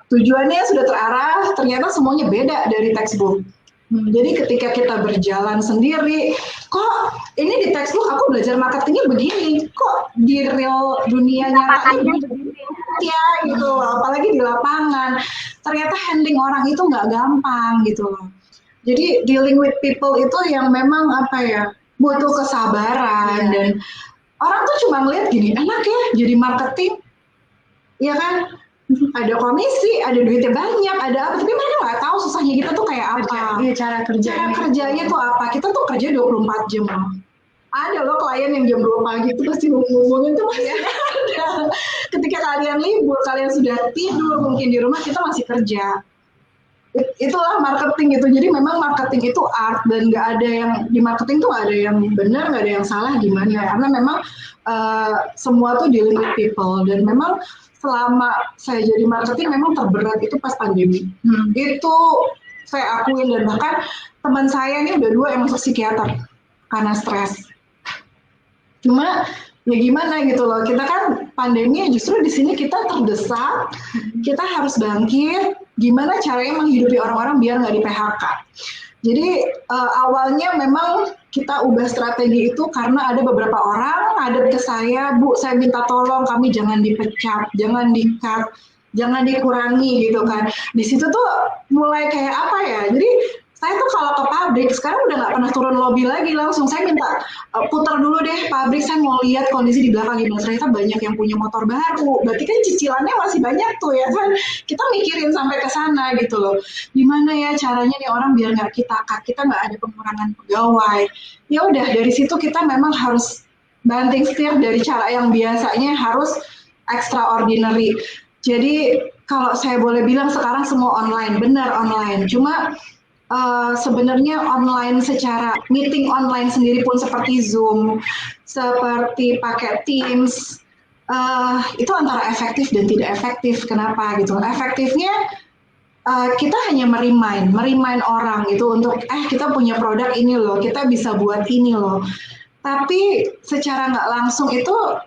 Tujuannya sudah terarah, ternyata semuanya beda dari textbook. Jadi ketika kita berjalan sendiri, kok ini di textbook aku belajar marketingnya begini, kok di real dunia nyatanya begini ya gitu loh, apalagi di lapangan. Ternyata handling orang itu nggak gampang gitu loh. Jadi dealing with people itu yang memang butuh kesabaran. Dan orang tuh cuma ngeliat gini, enak ya jadi marketing, ya kan? Ada komisi, ada duitnya banyak, ada apa, tapi mereka nggak tahu susahnya kita tuh kayak apa. Cara kerjanya tuh apa. Kita tuh kerja 24 jam loh. Ada loh klien yang jam 2 pagi tuh pasti ngomongin tuh masih ada. Ketika kalian libur, kalian sudah tidur mungkin di rumah, kita masih kerja. Itulah marketing gitu. Jadi memang marketing itu art, dan nggak ada yang di marketing tuh nggak ada yang benar, nggak ada yang salah gimana. Karena memang semua tuh dealing with people. Dan memang selama saya jadi marketing memang terberat itu pas pandemi. Itu saya akuin, dan bahkan teman saya ini udah 2 yang masuk psikiater karena stres. Cuma ya gimana gitu loh, kita kan pandemi justru di sini kita terdesak, kita harus bangkit, gimana caranya menghidupi orang-orang biar nggak di PHK. Jadi awalnya memang kita ubah strategi itu karena ada beberapa orang ngadep ke saya, Bu, saya minta tolong kami jangan dipecat, jangan di-cut, jangan dikurangi gitu kan. Di situ tuh mulai kayak jadi saya tuh kalau ke pabrik sekarang udah nggak pernah turun lobby lagi, langsung saya minta putar dulu deh pabrik, saya mau lihat kondisi di belakang gimana. Ternyata banyak yang punya motor baru, berarti kan cicilannya masih banyak tuh ya kan. Kita mikirin sampai ke sana gitu loh, gimana ya caranya nih orang biar nggak kita cut, kita nggak ada pengurangan pegawai. Ya udah, dari situ kita memang harus banting setir dari cara yang biasanya harus extraordinary. Jadi kalau saya boleh bilang sekarang semua online, benar online. Cuma sebenarnya online secara meeting online sendiri pun seperti Zoom, seperti pakai Teams, itu antara efektif dan tidak efektif. Kenapa gitu? Efektifnya kita hanya merimain orang gitu untuk kita punya produk ini loh, kita bisa buat ini loh. Tapi secara nggak langsung itu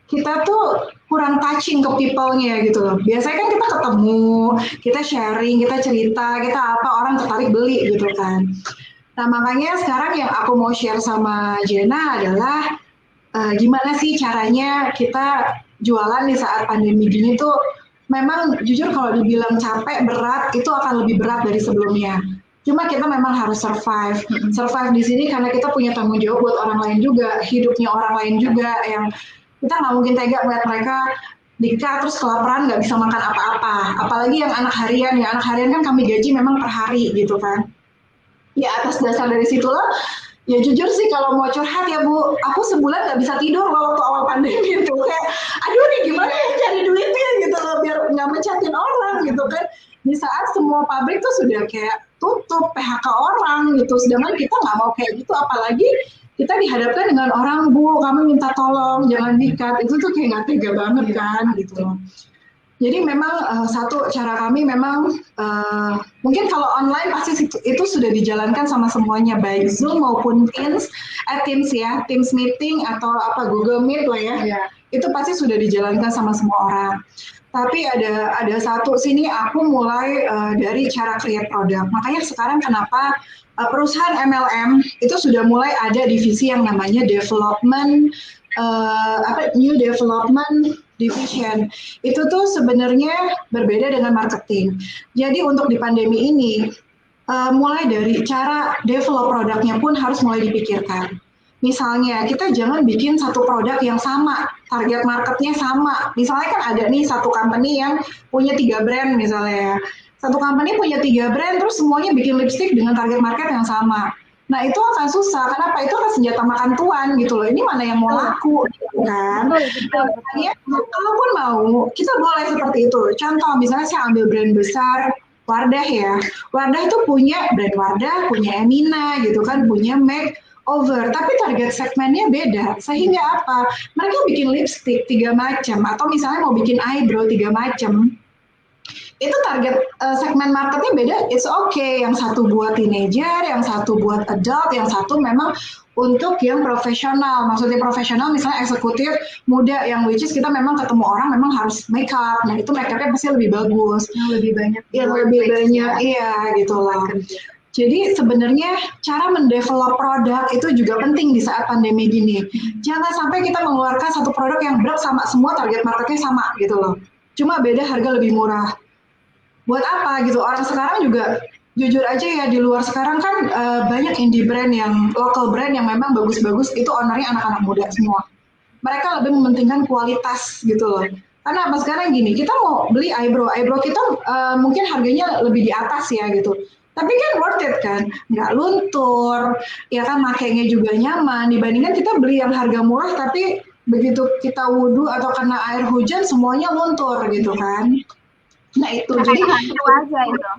kita tuh kurang touching ke people-nya gitu loh. Biasanya kan kita ketemu, kita sharing, kita cerita, kita orang tertarik beli gitu kan. Nah makanya sekarang yang aku mau share sama Jenna adalah gimana sih caranya kita jualan di saat pandemi gini tuh. Memang jujur kalau dibilang capek, berat, itu akan lebih berat dari sebelumnya. Cuma kita memang harus survive. Survive di sini karena kita punya tanggung jawab buat orang lain juga, hidupnya orang lain juga, yang kita nggak mungkin tega melihat mereka di-cut terus kelaparan nggak bisa makan apa-apa. Apalagi yang anak harian kan kami gaji memang per hari gitu kan. Ya atas dasar dari situlah, ya jujur sih kalau mau curhat ya Bu, aku sebulan nggak bisa tidur waktu awal pandemi itu. Kayak aduh nih gimana ya cari duitnya gitu loh biar nggak mencatin orang gitu kan. Di saat semua pabrik tuh sudah kayak tutup, PHK orang gitu, sedangkan kita nggak mau kayak gitu. Apalagi kita dihadapkan dengan orang, Bu kami minta tolong jangan di-cut, itu tuh kayak nggak tega banget kan gitu loh. Jadi memang satu cara kami memang mungkin kalau online pasti itu sudah dijalankan sama semuanya baik Zoom maupun Teams ya, Teams meeting atau apa Google Meet lah ya. Iya. Itu pasti sudah dijalankan sama semua orang. Tapi ada satu sini aku mulai dari cara create produk. Makanya sekarang kenapa perusahaan MLM itu sudah mulai ada divisi yang namanya development new development division. Itu tuh sebenarnya berbeda dengan marketing. Jadi untuk di pandemi ini mulai dari cara develop produknya pun harus mulai dipikirkan. Misalnya kita jangan bikin satu produk yang sama, target marketnya sama. Misalnya kan ada nih satu company yang punya 3 brand misalnya ya. Satu company punya 3 brand terus semuanya bikin lipstick dengan target market yang sama. Nah itu akan susah, kenapa? Itu akan senjata makan tuan gitu loh. Ini mana yang mau laku, gitu kan? Makanya kalaupun mau, kita boleh seperti itu. Contoh, misalnya saya ambil brand besar, Wardah ya. Wardah itu punya brand Wardah, punya Emina gitu kan, punya Makeover. Tapi target segmennya beda. Sehingga apa? Mereka bikin lipstick 3 macam, atau misalnya mau bikin eyebrow 3 macam. Itu target segmen marketnya beda, it's okay. Yang satu buat teenager, yang satu buat adult, yang satu memang untuk yang profesional. Maksudnya profesional misalnya eksekutif muda yang which is kita memang ketemu orang memang harus make up. Nah itu make upnya pasti lebih bagus. Yang lebih banyak. Yang lebih banyak, iya gitu lah. Jadi sebenarnya cara mendevelop produk itu juga penting di saat pandemi gini. Jangan sampai kita mengeluarkan satu produk yang berat sama semua target marketnya sama gitu loh. Cuma beda harga lebih murah. Buat apa gitu, orang sekarang juga jujur aja ya di luar sekarang kan banyak indie brand yang local brand yang memang bagus-bagus itu ownernya anak-anak muda semua. Mereka lebih mementingkan kualitas gitu loh. Karena apa sekarang gini, kita mau beli eyebrow kita mungkin harganya lebih di atas ya gitu. Tapi kan worth it kan, nggak luntur, ya kan makainya juga nyaman. Dibandingkan kita beli yang harga murah tapi begitu kita wudhu atau kena air hujan semuanya luntur gitu kan. Nah itu jadi itu aja itu.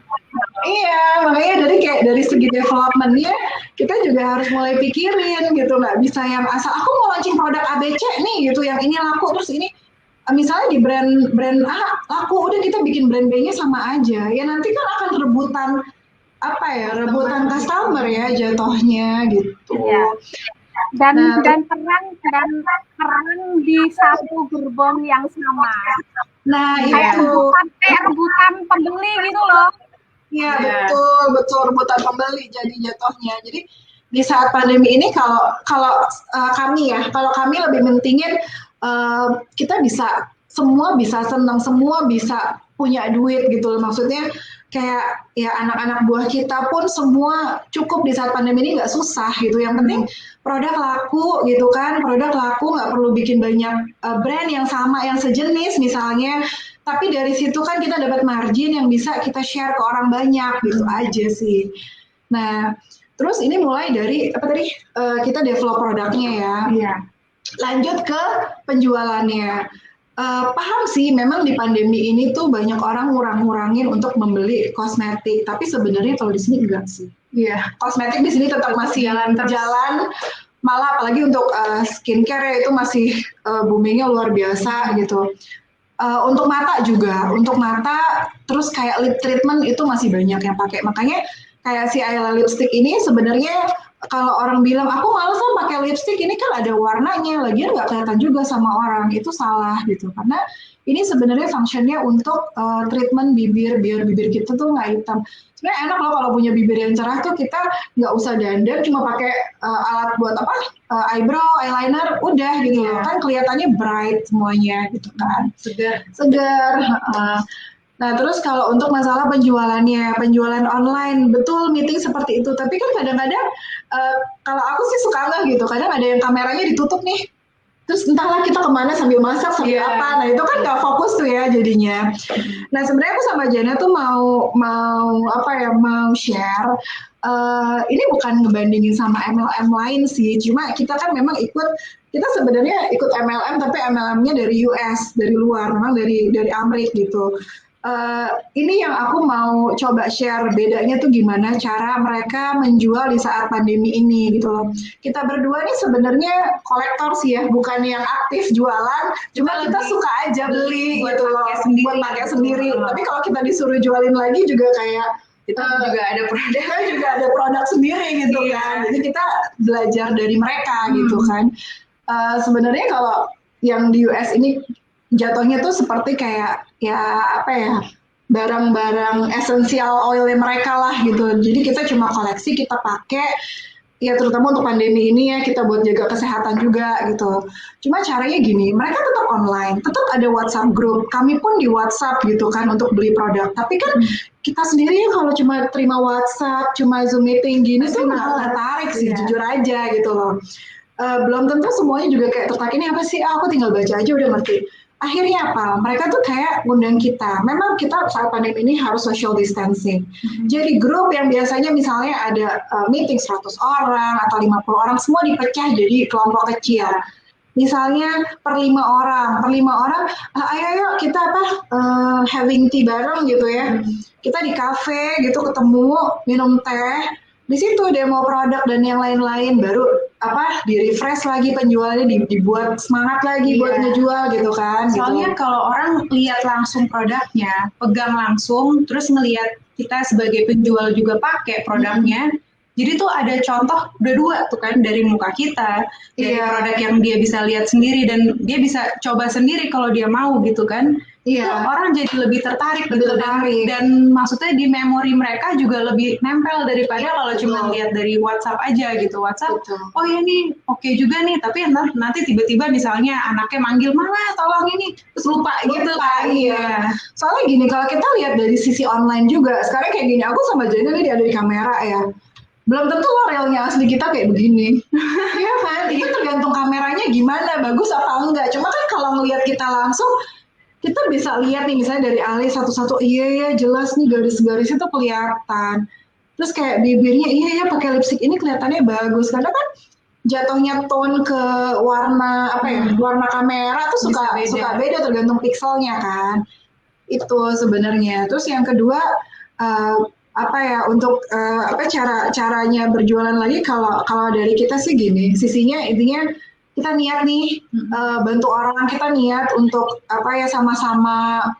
Iya, makanya dari segi development-nya kita juga harus mulai pikirin gitu, nggak bisa yang asal aku mau launching produk ABC nih gitu, yang ini laku terus ini misalnya di brand A laku, udah kita bikin brand B-nya sama aja, ya nanti kan akan rebutan customer ya jatuhnya gitu. Iya. Dan perang di satu gerbong yang sama. Nah Kayak itu rebutan pembeli gitu loh. Iya betul rebutan pembeli jadi jatuhnya. Jadi di saat pandemi ini kalau kami lebih mentingin kita semua bisa senang, semua bisa punya duit gitu loh. Maksudnya kayak ya anak-anak buah kita pun semua cukup di saat pandemi ini, nggak susah gitu. Yang penting produk laku gitu kan, produk laku nggak perlu bikin banyak brand yang sama yang sejenis misalnya. Tapi dari situ kan kita dapat margin yang bisa kita share ke orang banyak gitu aja sih. Nah terus ini mulai dari kita develop produknya ya. Iya. Lanjut ke penjualannya. Paham sih, memang di pandemi ini tuh banyak orang ngurangin untuk membeli kosmetik, tapi sebenarnya kalau di sini enggak sih. Iya. Kosmetik di sini tetap masih jalan, malah apalagi untuk skincare itu masih boomingnya luar biasa gitu. Untuk mata juga, terus kayak lip treatment itu masih banyak yang pakai. Makanya kayak si Ayla lipstick ini sebenarnya kalau orang bilang aku males pakai lipstick ini kan ada warnanya, lagian nggak kelihatan juga sama orang, itu salah gitu. Karena ini sebenarnya fungsinya untuk treatment bibir biar bibir kita tuh nggak hitam. Sebenarnya enak loh kalau punya bibir yang cerah tuh kita nggak usah dandan, cuma pakai alat buat eyebrow, eyeliner, udah gitu loh. Kan kelihatannya bright semuanya gitu kan. Segar. Nah, terus kalau untuk masalah penjualan online, betul meeting seperti itu. Tapi kan kadang-kadang, kalau aku sih suka nggak gitu, kadang ada yang kameranya ditutup nih, terus entahlah kita kemana sambil masak, sambil apa, nah itu kan nggak fokus tuh ya jadinya. Nah sebenarnya aku sama Jana tuh mau share, ini bukan ngebandingin sama MLM lain sih, cuma kita kan memang kita sebenarnya ikut MLM, tapi MLM-nya dari US, dari luar, memang dari Amerika gitu. Ini yang aku mau coba share bedanya tuh gimana cara mereka menjual di saat pandemi ini gitu loh. Kita berdua nih sebenarnya kolektor sih ya, bukan yang aktif jualan, cuma kita suka aja beli gitu loh, buat pakai sendiri. Tapi kalau kita disuruh jualin lagi juga kayak Itu juga ada produk. juga ada produk sendiri gitu kan. Jadi kita belajar dari mereka gitu kan. Sebenarnya kalau yang di US ini jatuhnya tuh seperti kayak ya apa ya, barang-barang esensial oilnya mereka lah gitu. Jadi kita cuma koleksi, kita pakai ya terutama untuk pandemi ini ya kita buat jaga kesehatan juga gitu. Cuma caranya gini, mereka tetap online, tetap ada WhatsApp group. Kami pun di WhatsApp gitu kan untuk beli produk. Tapi kan kita sendiri kalau cuma terima WhatsApp, cuma Zoom meeting gini tuh nggak tertarik sih, jujur aja gitu loh. Belum tentu semuanya juga kayak tertarik, ini apa sih? Aku tinggal baca aja udah ngerti. Akhirnya apa? Mereka tuh kayak ngundang kita. Memang kita saat pandemi ini harus social distancing. Jadi grup yang biasanya misalnya ada meeting 100 orang atau 50 orang, semua dipecah jadi kelompok kecil. Misalnya per 5 orang, ayo kita having tea bareng gitu ya. Kita di cafe gitu ketemu, minum teh. Di situ demo produk dan yang lain-lain, baru di refresh lagi penjualannya, dibuat semangat lagi buat ngejual gitu kan. Soalnya gitu. kalau orang lihat langsung produknya, pegang langsung, terus ngelihat kita sebagai penjual juga pakai produknya, jadi tuh ada contoh udah dua tuh kan dari muka kita, dari produk yang dia bisa lihat sendiri dan dia bisa coba sendiri kalau dia mau gitu kan. Iya. Orang jadi lebih tertarik gitu dan maksudnya di memori mereka juga lebih nempel daripada kalau cuma lihat dari WhatsApp aja gitu. WhatsApp, oh ya nih oke juga nih, tapi nanti tiba-tiba misalnya anaknya manggil mama tolong ini, terus lupa gitu kan. Iya. Soalnya gini, kalau kita lihat dari sisi online juga, sekarang kayak gini, aku sama Jana nih ada di kamera ya. Belum tentu lo realnya asli kita kayak begini. Iya kan? Itu tergantung kameranya gimana, bagus apa enggak. Cuma kan kalau ngelihat kita langsung, kita bisa lihat nih misalnya dari alis satu-satu, iya jelas nih garis-garis itu kelihatan. Terus kayak bibirnya, iya pakai lipstick ini kelihatannya bagus. Karena kan jatuhnya tone ke warna warna kamera tuh suka beda tergantung pixelnya kan. Itu sebenarnya. Terus yang kedua untuk caranya berjualan lagi, kalau dari kita sih gini, sisinya intinya kita niat nih bantu orang, kita niat untuk sama-sama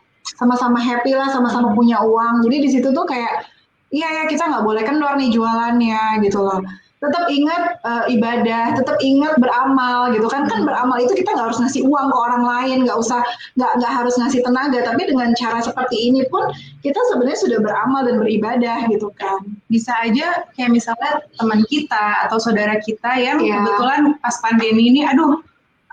happy lah, sama-sama punya uang. Jadi di situ tuh kayak iya kita nggak boleh kendor nih jualannya gitu loh. Tetap ingat ibadah, tetap ingat beramal gitu kan. Beramal itu kita nggak harus ngasih uang ke orang lain, nggak harus ngasih tenaga, tapi dengan cara seperti ini pun kita sebenarnya sudah beramal dan beribadah gitu kan. Bisa aja kayak misalnya teman kita atau saudara kita yang kebetulan pas pandemi ini, aduh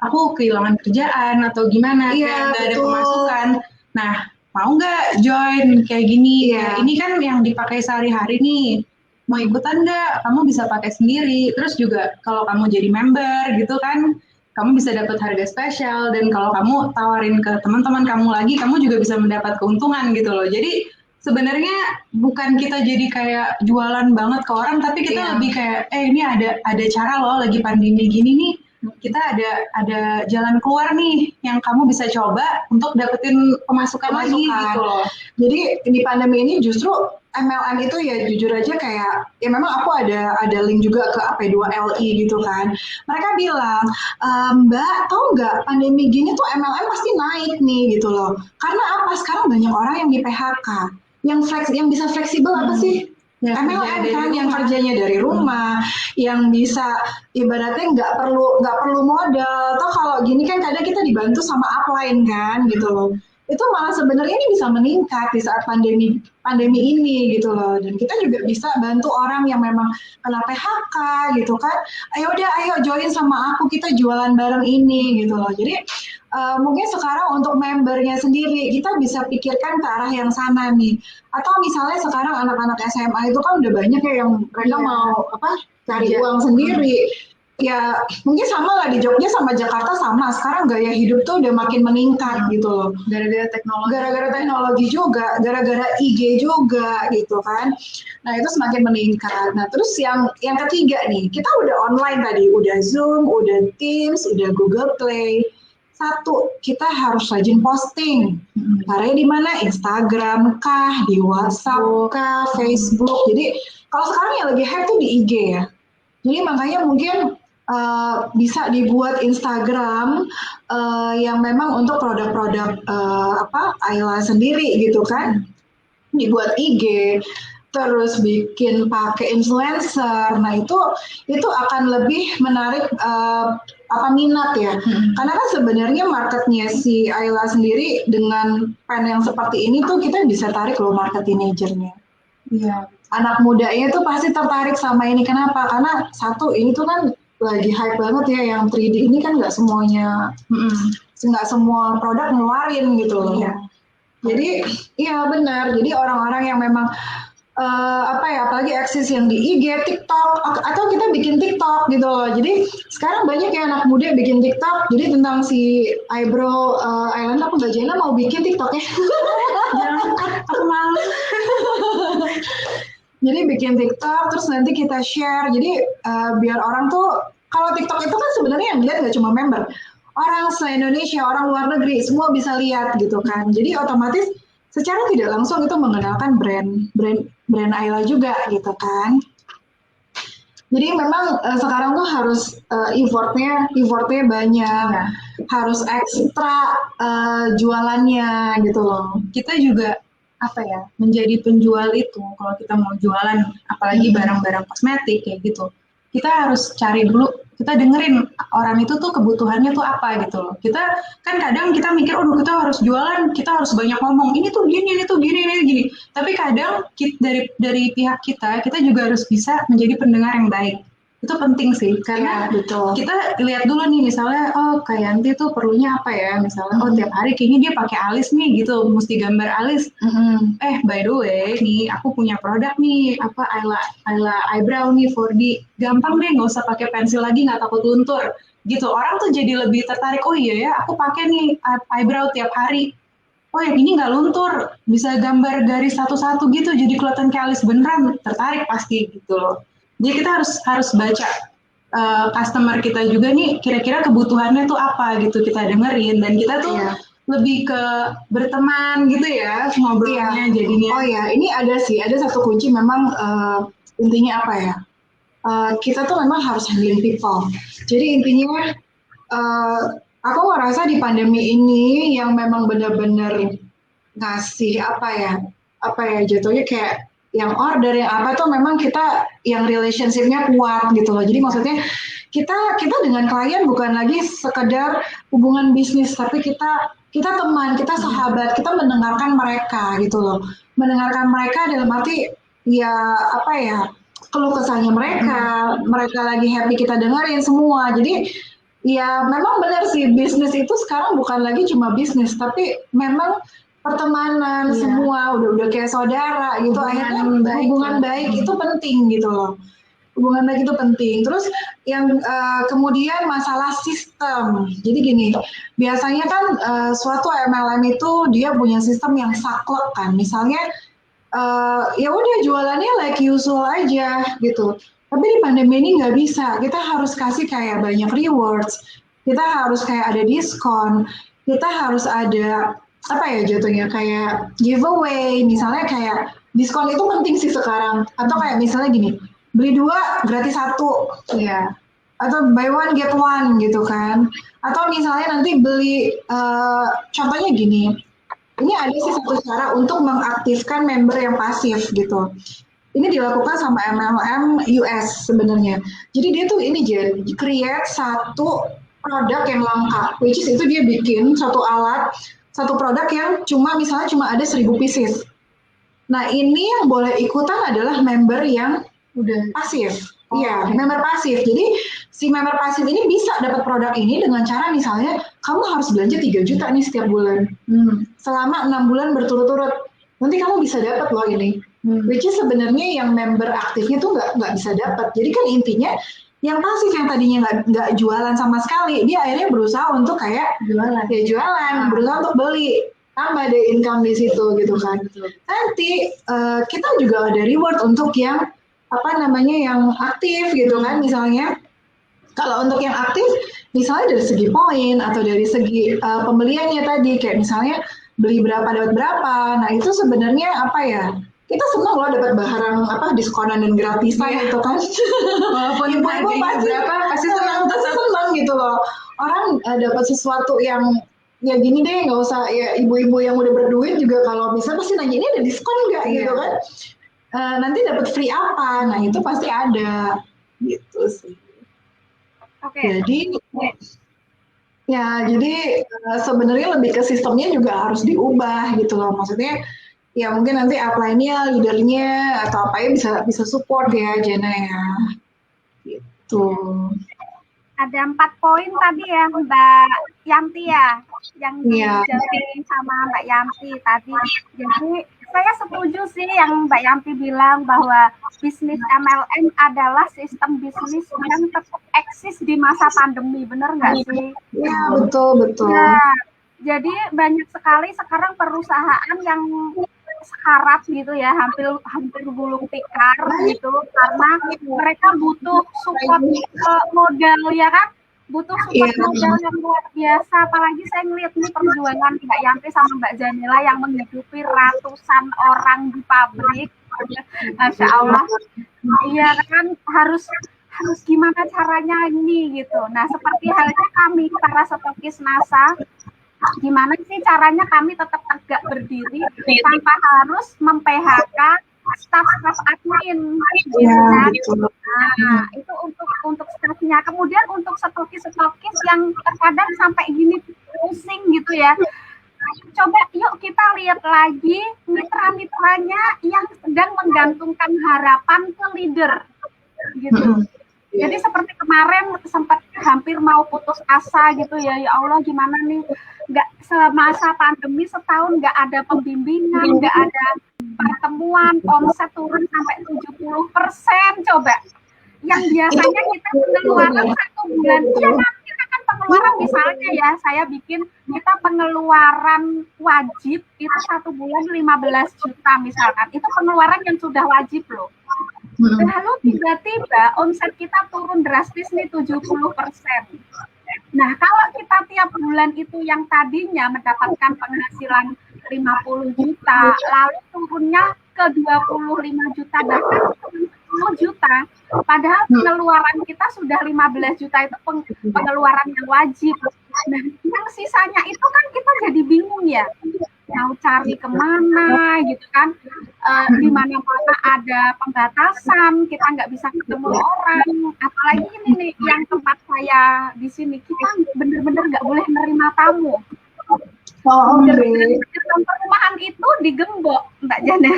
aku kehilangan kerjaan atau gimana, kayak nggak ada pemasukan. Nah, mau nggak join kayak gini? Ya, ini kan yang dipakai sehari-hari nih. Mau ikutan nggak? Kamu bisa pakai sendiri. Terus juga kalau kamu jadi member gitu kan, kamu bisa dapat harga spesial, dan kalau kamu tawarin ke teman-teman kamu lagi, kamu juga bisa mendapat keuntungan gitu loh. Jadi sebenarnya bukan kita jadi kayak jualan banget ke orang, tapi kita lebih kayak ini ada cara loh lagi pandemi gini nih, kita ada jalan keluar nih yang kamu bisa coba untuk dapetin pemasukan lagi gitu loh. Jadi di pandemi ini justru MLM itu ya jujur aja kayak ya memang aku ada link juga ke AP2LI gitu kan. Mereka bilang, Mbak tahu nggak pandemi gini tuh MLM pasti naik nih gitu loh. Karena apa? Sekarang banyak orang yang di PHK. Yang bisa fleksibel apa sih? MLM kan yang kerjanya dari rumah, yang bisa ibaratnya nggak perlu modal. Atau kalau gini kan kadang kita dibantu sama upline kan gitu loh. Itu malah sebenarnya ini bisa meningkat di saat pandemi ini gitu loh. Dan kita juga bisa bantu orang yang memang kena PHK gitu kan. Ayo join sama aku, kita jualan bareng ini gitu loh. Jadi mungkin sekarang untuk membernya sendiri kita bisa pikirkan ke arah yang sana nih. Atau misalnya sekarang anak-anak SMA itu kan udah banyak ya yang mereka mau cari uang sendiri. Ya mungkin sama lah di Jogja sama Jakarta sama. Sekarang gaya hidup tuh udah makin meningkat gitu loh. Gara-gara teknologi juga, gara-gara IG juga gitu kan. Nah itu semakin meningkat. Nah terus yang ketiga nih, kita udah online tadi, udah Zoom, udah Teams, udah Google Play. satu, kita harus rajin posting. Caranya di mana? Instagram kah, di WhatsApp kah, Facebook. Jadi kalau sekarang yang lagi hype tuh di IG ya. Jadi makanya mungkin bisa dibuat Instagram yang memang untuk produk-produk Ayla sendiri gitu kan. Dibuat IG, terus bikin pakai influencer. Nah itu akan lebih menarik minat ya. Karena kan sebenarnya marketnya si Ayla sendiri dengan pen yang seperti ini tuh kita bisa tarik loh market teenagernya. Iya. Anak mudanya tuh pasti tertarik sama ini. Kenapa? Karena satu, ini tuh kan lagi hype banget ya, yang 3D ini kan nggak semuanya, nggak semua produk ngeluarin gitu loh. Iya. Jadi iya benar. Jadi orang-orang yang memang apalagi eksis yang di IG, TikTok, atau kita bikin TikTok gitu loh. Jadi sekarang banyak ya anak muda bikin TikTok. Jadi tentang si eyebrow eyeliner, aku Mbak Jena mau bikin TikToknya. Aku malu. Jadi bikin TikTok, terus nanti kita share. Jadi biar orang tuh, kalau TikTok itu kan sebenarnya yang lihat nggak cuma member, orang se-Indonesia, orang luar negeri, semua bisa lihat gitu kan. Jadi otomatis secara tidak langsung itu mengenalkan brand Ayla juga gitu kan. Jadi memang sekarang tuh harus effortnya banyak, harus ekstra jualannya gitu loh. Kita juga menjadi penjual itu, kalau kita mau jualan apalagi barang-barang kosmetik kayak gitu, kita harus cari dulu, kita dengerin orang itu tuh kebutuhannya tuh apa gitu loh. Kita kan kadang kita mikir, kita harus jualan, kita harus banyak ngomong, ini tuh gini, ini tuh gini, ini gini. Tapi kadang dari pihak kita juga harus bisa menjadi pendengar yang baik. Itu penting sih, karena betul. Kita lihat dulu nih, misalnya, Kak Yanti tuh perlunya apa ya, misalnya, tiap hari kayaknya dia pakai alis nih gitu, mesti gambar alis. By the way, nih aku punya produk nih, Ayla eyebrow nih 4D, gampang deh, nggak usah pakai pensil lagi, nggak takut luntur. Gitu, orang tuh jadi lebih tertarik, oh iya ya, aku pakai nih eyebrow tiap hari. Oh yang ini nggak luntur, bisa gambar garis satu-satu gitu, jadi kelihatan kayak alis beneran, tertarik pasti gitu loh. Jadi kita harus baca customer kita juga nih, kira-kira kebutuhannya tuh apa gitu, kita dengerin, dan kita tuh lebih ke berteman gitu ya, ngobrolnya jadinya. Oh ya, ini ada satu kunci memang intinya apa ya? Kita tuh memang harus handling people. Jadi intinya aku ngerasa di pandemi ini yang memang benar-benar ngasih jatuhnya kayak yang order yang apa tuh memang kita yang relationship-nya kuat gitu loh. Jadi maksudnya kita dengan klien bukan lagi sekedar hubungan bisnis, tapi kita teman, kita sahabat, kita mendengarkan mereka gitu loh. Mendengarkan mereka dalam arti keluh kesahnya mereka lagi happy kita dengerin semua. Jadi ya memang benar sih, bisnis itu sekarang bukan lagi cuma bisnis, tapi memang pertemanan semua udah kayak saudara gitu. Akhirnya hubungan baik itu penting gitu loh. Hubungan baik itu penting. Terus yang kemudian masalah sistem. Jadi gini, biasanya kan suatu MLM itu dia punya sistem yang saklek kan. Misalnya ya udah jualannya like usual aja gitu. Tapi di pandemi ini nggak bisa. Kita harus kasih kayak banyak rewards. Kita harus kayak ada diskon. Kita harus ada jatuhnya kayak giveaway, misalnya kayak diskon itu penting sih sekarang. Atau kayak misalnya gini, beli 2 gratis 1 ya, atau buy one get one gitu kan. Atau misalnya nanti beli contohnya gini, ini ada sih satu cara untuk mengaktifkan member yang pasif gitu. Ini dilakukan sama MLM US sebenarnya. Jadi dia tuh create satu produk yang lengkap, which is itu dia bikin satu produk yang cuma ada 1000 pieces. Nah ini yang boleh ikutan adalah member yang udah pasif. Iya, member pasif. Jadi si member pasif ini bisa dapat produk ini dengan cara misalnya kamu harus belanja 3 juta nih setiap bulan. Selama 6 bulan berturut-turut. Nanti kamu bisa dapat loh ini. Which is sebenarnya yang member aktifnya tuh nggak bisa dapat. Jadi kan intinya yang pasif yang tadinya nggak jualan sama sekali, dia akhirnya berusaha untuk kayak jualan, berusaha untuk beli, tambah deh income di situ gitu kan. Nanti kita juga ada reward untuk yang yang aktif gitu kan, misalnya Kalau untuk yang aktif, misalnya dari segi poin atau dari segi pembeliannya tadi, kayak misalnya beli berapa dapat berapa. Nah itu sebenarnya apa ya? Kita senang loh dapat barang apa diskonan dan gratisan gitu kan. Walaupun Ibu-ibu harganya berapa, pasti senang pasti tetap. senang gitu loh. Orang dapat sesuatu yang ya gini deh, nggak usah ya ibu-ibu yang udah berduit juga kalau bisa pasti nanya ini ada diskon nggak gitu kan. Nanti dapat free apa? Nah itu pasti ada gitu sih. Oke. Jadi ya jadi sebenarnya lebih ke sistemnya juga harus diubah gitu loh. Maksudnya ya mungkin nanti upline-nya, leadernya atau apa ya bisa support ya Jana ya. Gitu. Ada 4 poin tadi ya Mbak Yanti ya, yang Iya. dijelasin sama Mbak Yanti tadi. Jadi saya setuju sih yang Mbak Yanti bilang bahwa bisnis MLM adalah sistem bisnis yang tetap eksis di masa pandemi, bener nggak sih? Ya betul. Ya, jadi banyak sekali sekarang perusahaan yang sekarat gitu ya, hampir gulung tikar gitu, karena mereka butuh support modal ya kan, butuh support modal yang luar biasa. Apalagi saya ngeliat nih perjuangan Mbak Yanti sama Mbak Janila yang menghidupi ratusan orang di pabrik. Masya Allah, iya kan, harus gimana caranya ini gitu. Nah seperti halnya kami para stokis NASA, gimana sih caranya kami tetap tegak berdiri tanpa harus mem-PHK staf-staf admin gitu kan. Nah, itu untuk stafnya. Kemudian untuk stokis-stokis yang terkadang sampai gini pusing gitu ya. Coba yuk kita lihat lagi mitra-mitranya yang sedang menggantungkan harapan ke leader gitu. Jadi seperti kemarin sempat hampir mau putus asa gitu ya Allah gimana nih, nggak semasa pandemi setahun nggak ada pembimbingan, nggak ada pertemuan, omset turun sampai 70%, coba. Yang biasanya kita pengeluaran 1 bulan, ya kan kita kan pengeluaran misalnya ya, saya bikin kita pengeluaran wajib itu 1 bulan 15 juta misalkan, itu pengeluaran yang sudah wajib loh. Lalu tiba-tiba omset kita turun drastis nih 70%. Nah, kalau kita tiap bulan itu yang tadinya mendapatkan penghasilan 50 juta, lalu turunnya ke 25 juta, bahkan 10 juta, padahal pengeluaran kita sudah 15 juta itu pengeluaran yang wajib. Nah, yang sisanya itu kan kita jadi bingung ya, mau cari kemana gitu kan, di mana-mana ada pembatasan, kita nggak bisa ketemu orang, apalagi ini nih yang tempat saya di sini, kita bener-bener nggak boleh nerima tamu. Sistem perumahan itu digembok Mbak Jana,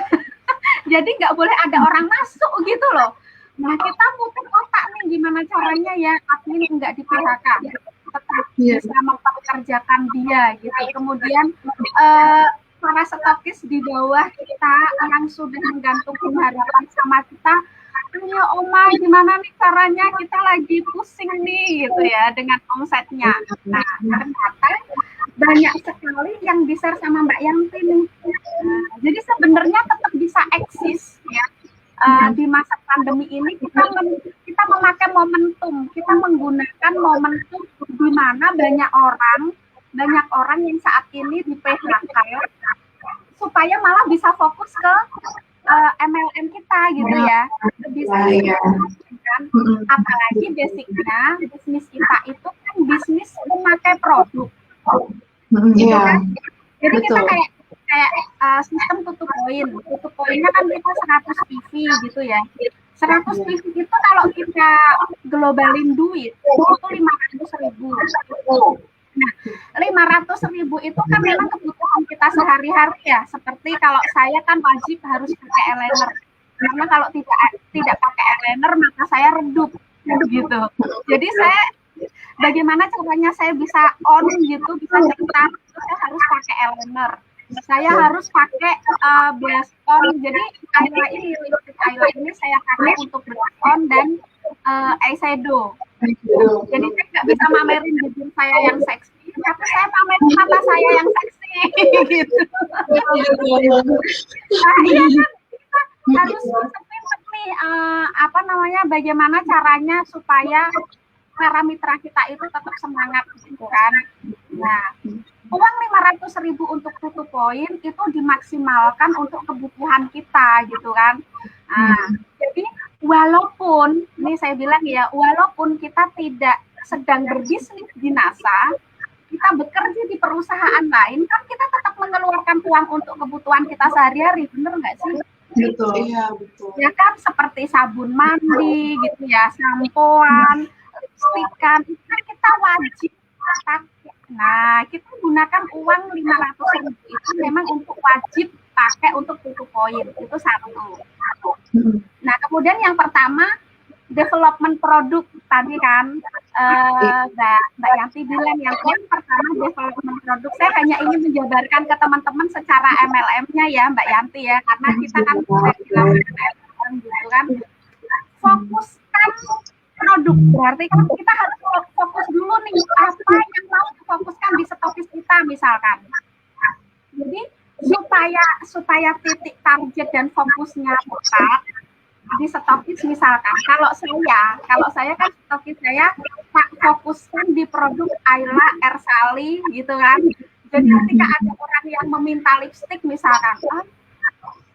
jadi nggak boleh ada orang masuk gitu loh. Nah kita muter otak nih gimana caranya ya admin nggak di PHK, tetap bisa mempekerjakan dia gitu. Kemudian para stokis di bawah kita yang sudah menggantungkan harapan sama kita, ya Oma gimana nih caranya, kita lagi pusing nih gitu ya dengan omsetnya. Nah ternyata banyak sekali yang di-share sama Mbak Yanti nih. Jadi sebenarnya tetap bisa eksis ya. Di masa pandemi ini kita memakai momentum, kita menggunakan momentum di mana banyak orang yang saat ini di PHK supaya malah bisa fokus ke MLM kita gitu ya. Bisa kan? Apalagi basicnya bisnis kita itu kan bisnis memakai produk. Gitu kan? Jadi kita kayak sistem tutup poinnya kan kita 100 PV gitu ya. 100 PV itu kalau kita globalin duit itu 500.000. Nah, 500.000 itu kan memang kebutuhan kita sehari-hari ya. Seperti kalau saya kan wajib harus pakai eyeliner. Karena kalau tidak pakai eyeliner maka saya redup gitu. Jadi saya bagaimana caranya saya bisa on gitu, bisa cerita, saya harus pakai eyeliner. Saya harus pakai blush on. Jadi lipstick eyeliner ini saya pakai untuk blush on dan eyeshadow. Jadi saya nggak bisa mamerin bibir saya yang seksi, tapi saya pamerin mata saya yang seksi gitu. Nah, iya kan kita harus pinter nih bagaimana caranya supaya para mitra kita itu tetap semangat gitu kan. Nah, uang 500.000 untuk tutup poin itu dimaksimalkan untuk kebutuhan kita gitu kan. Nah, jadi walaupun ini saya bilang ya, walaupun kita tidak sedang berbisnis di NASA, kita bekerja di perusahaan lain, kan kita tetap mengeluarkan uang untuk kebutuhan kita sehari-hari, bener nggak sih? Betul. Iya, betul. Ya kan, seperti sabun mandi gitu ya, sampoan, lipstikan, itu kan kita wajib pakai. Nah, kita gunakan uang 500.000 itu memang untuk wajib pakai untuk tutup poin, itu satu. Nah, kemudian yang pertama, development produk tadi kan, Mbak Yanti bilang yang pertama development produk. Saya hanya ingin menjabarkan ke teman-teman secara MLM-nya ya Mbak Yanti ya, karena kita kan MLM gitu kan. Fokuskan produk, berarti kan kita harus fokus dulu nih apa yang mau difokuskan di stokis kita misalkan. Jadi supaya titik target dan fokusnya tepat di stokis misalkan. Kalau saya kan stokis saya fokuskan di produk Ayla Ersali gitu kan. Jadi ketika ada orang yang meminta lipstik misalkan,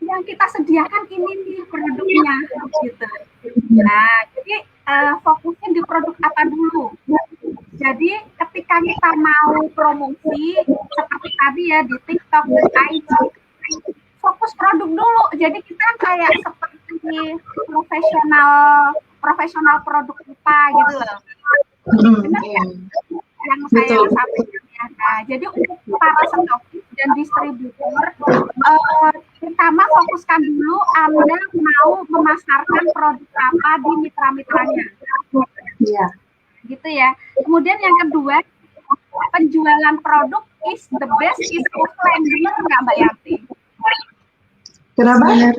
yang kita sediakan ini nih produknya gitu. Nah, jadi fokusnya di produk apa dulu. Jadi ketika kita mau promosi seperti tadi ya di TikTok dan IG, fokus produk dulu. Jadi kita kayak seperti profesional produk kita gitu loh. Benar ya? Yang saya sampaikan ya. Nah, jadi untuk para stokis dan distributor, pertama fokuskan dulu Anda mau memasarkan produk apa di mitra-mitranya. Iya. Gitu ya. Kemudian yang kedua, penjualan produk is the best is offline. Benar nggak Mbak Yanti? Kenapa?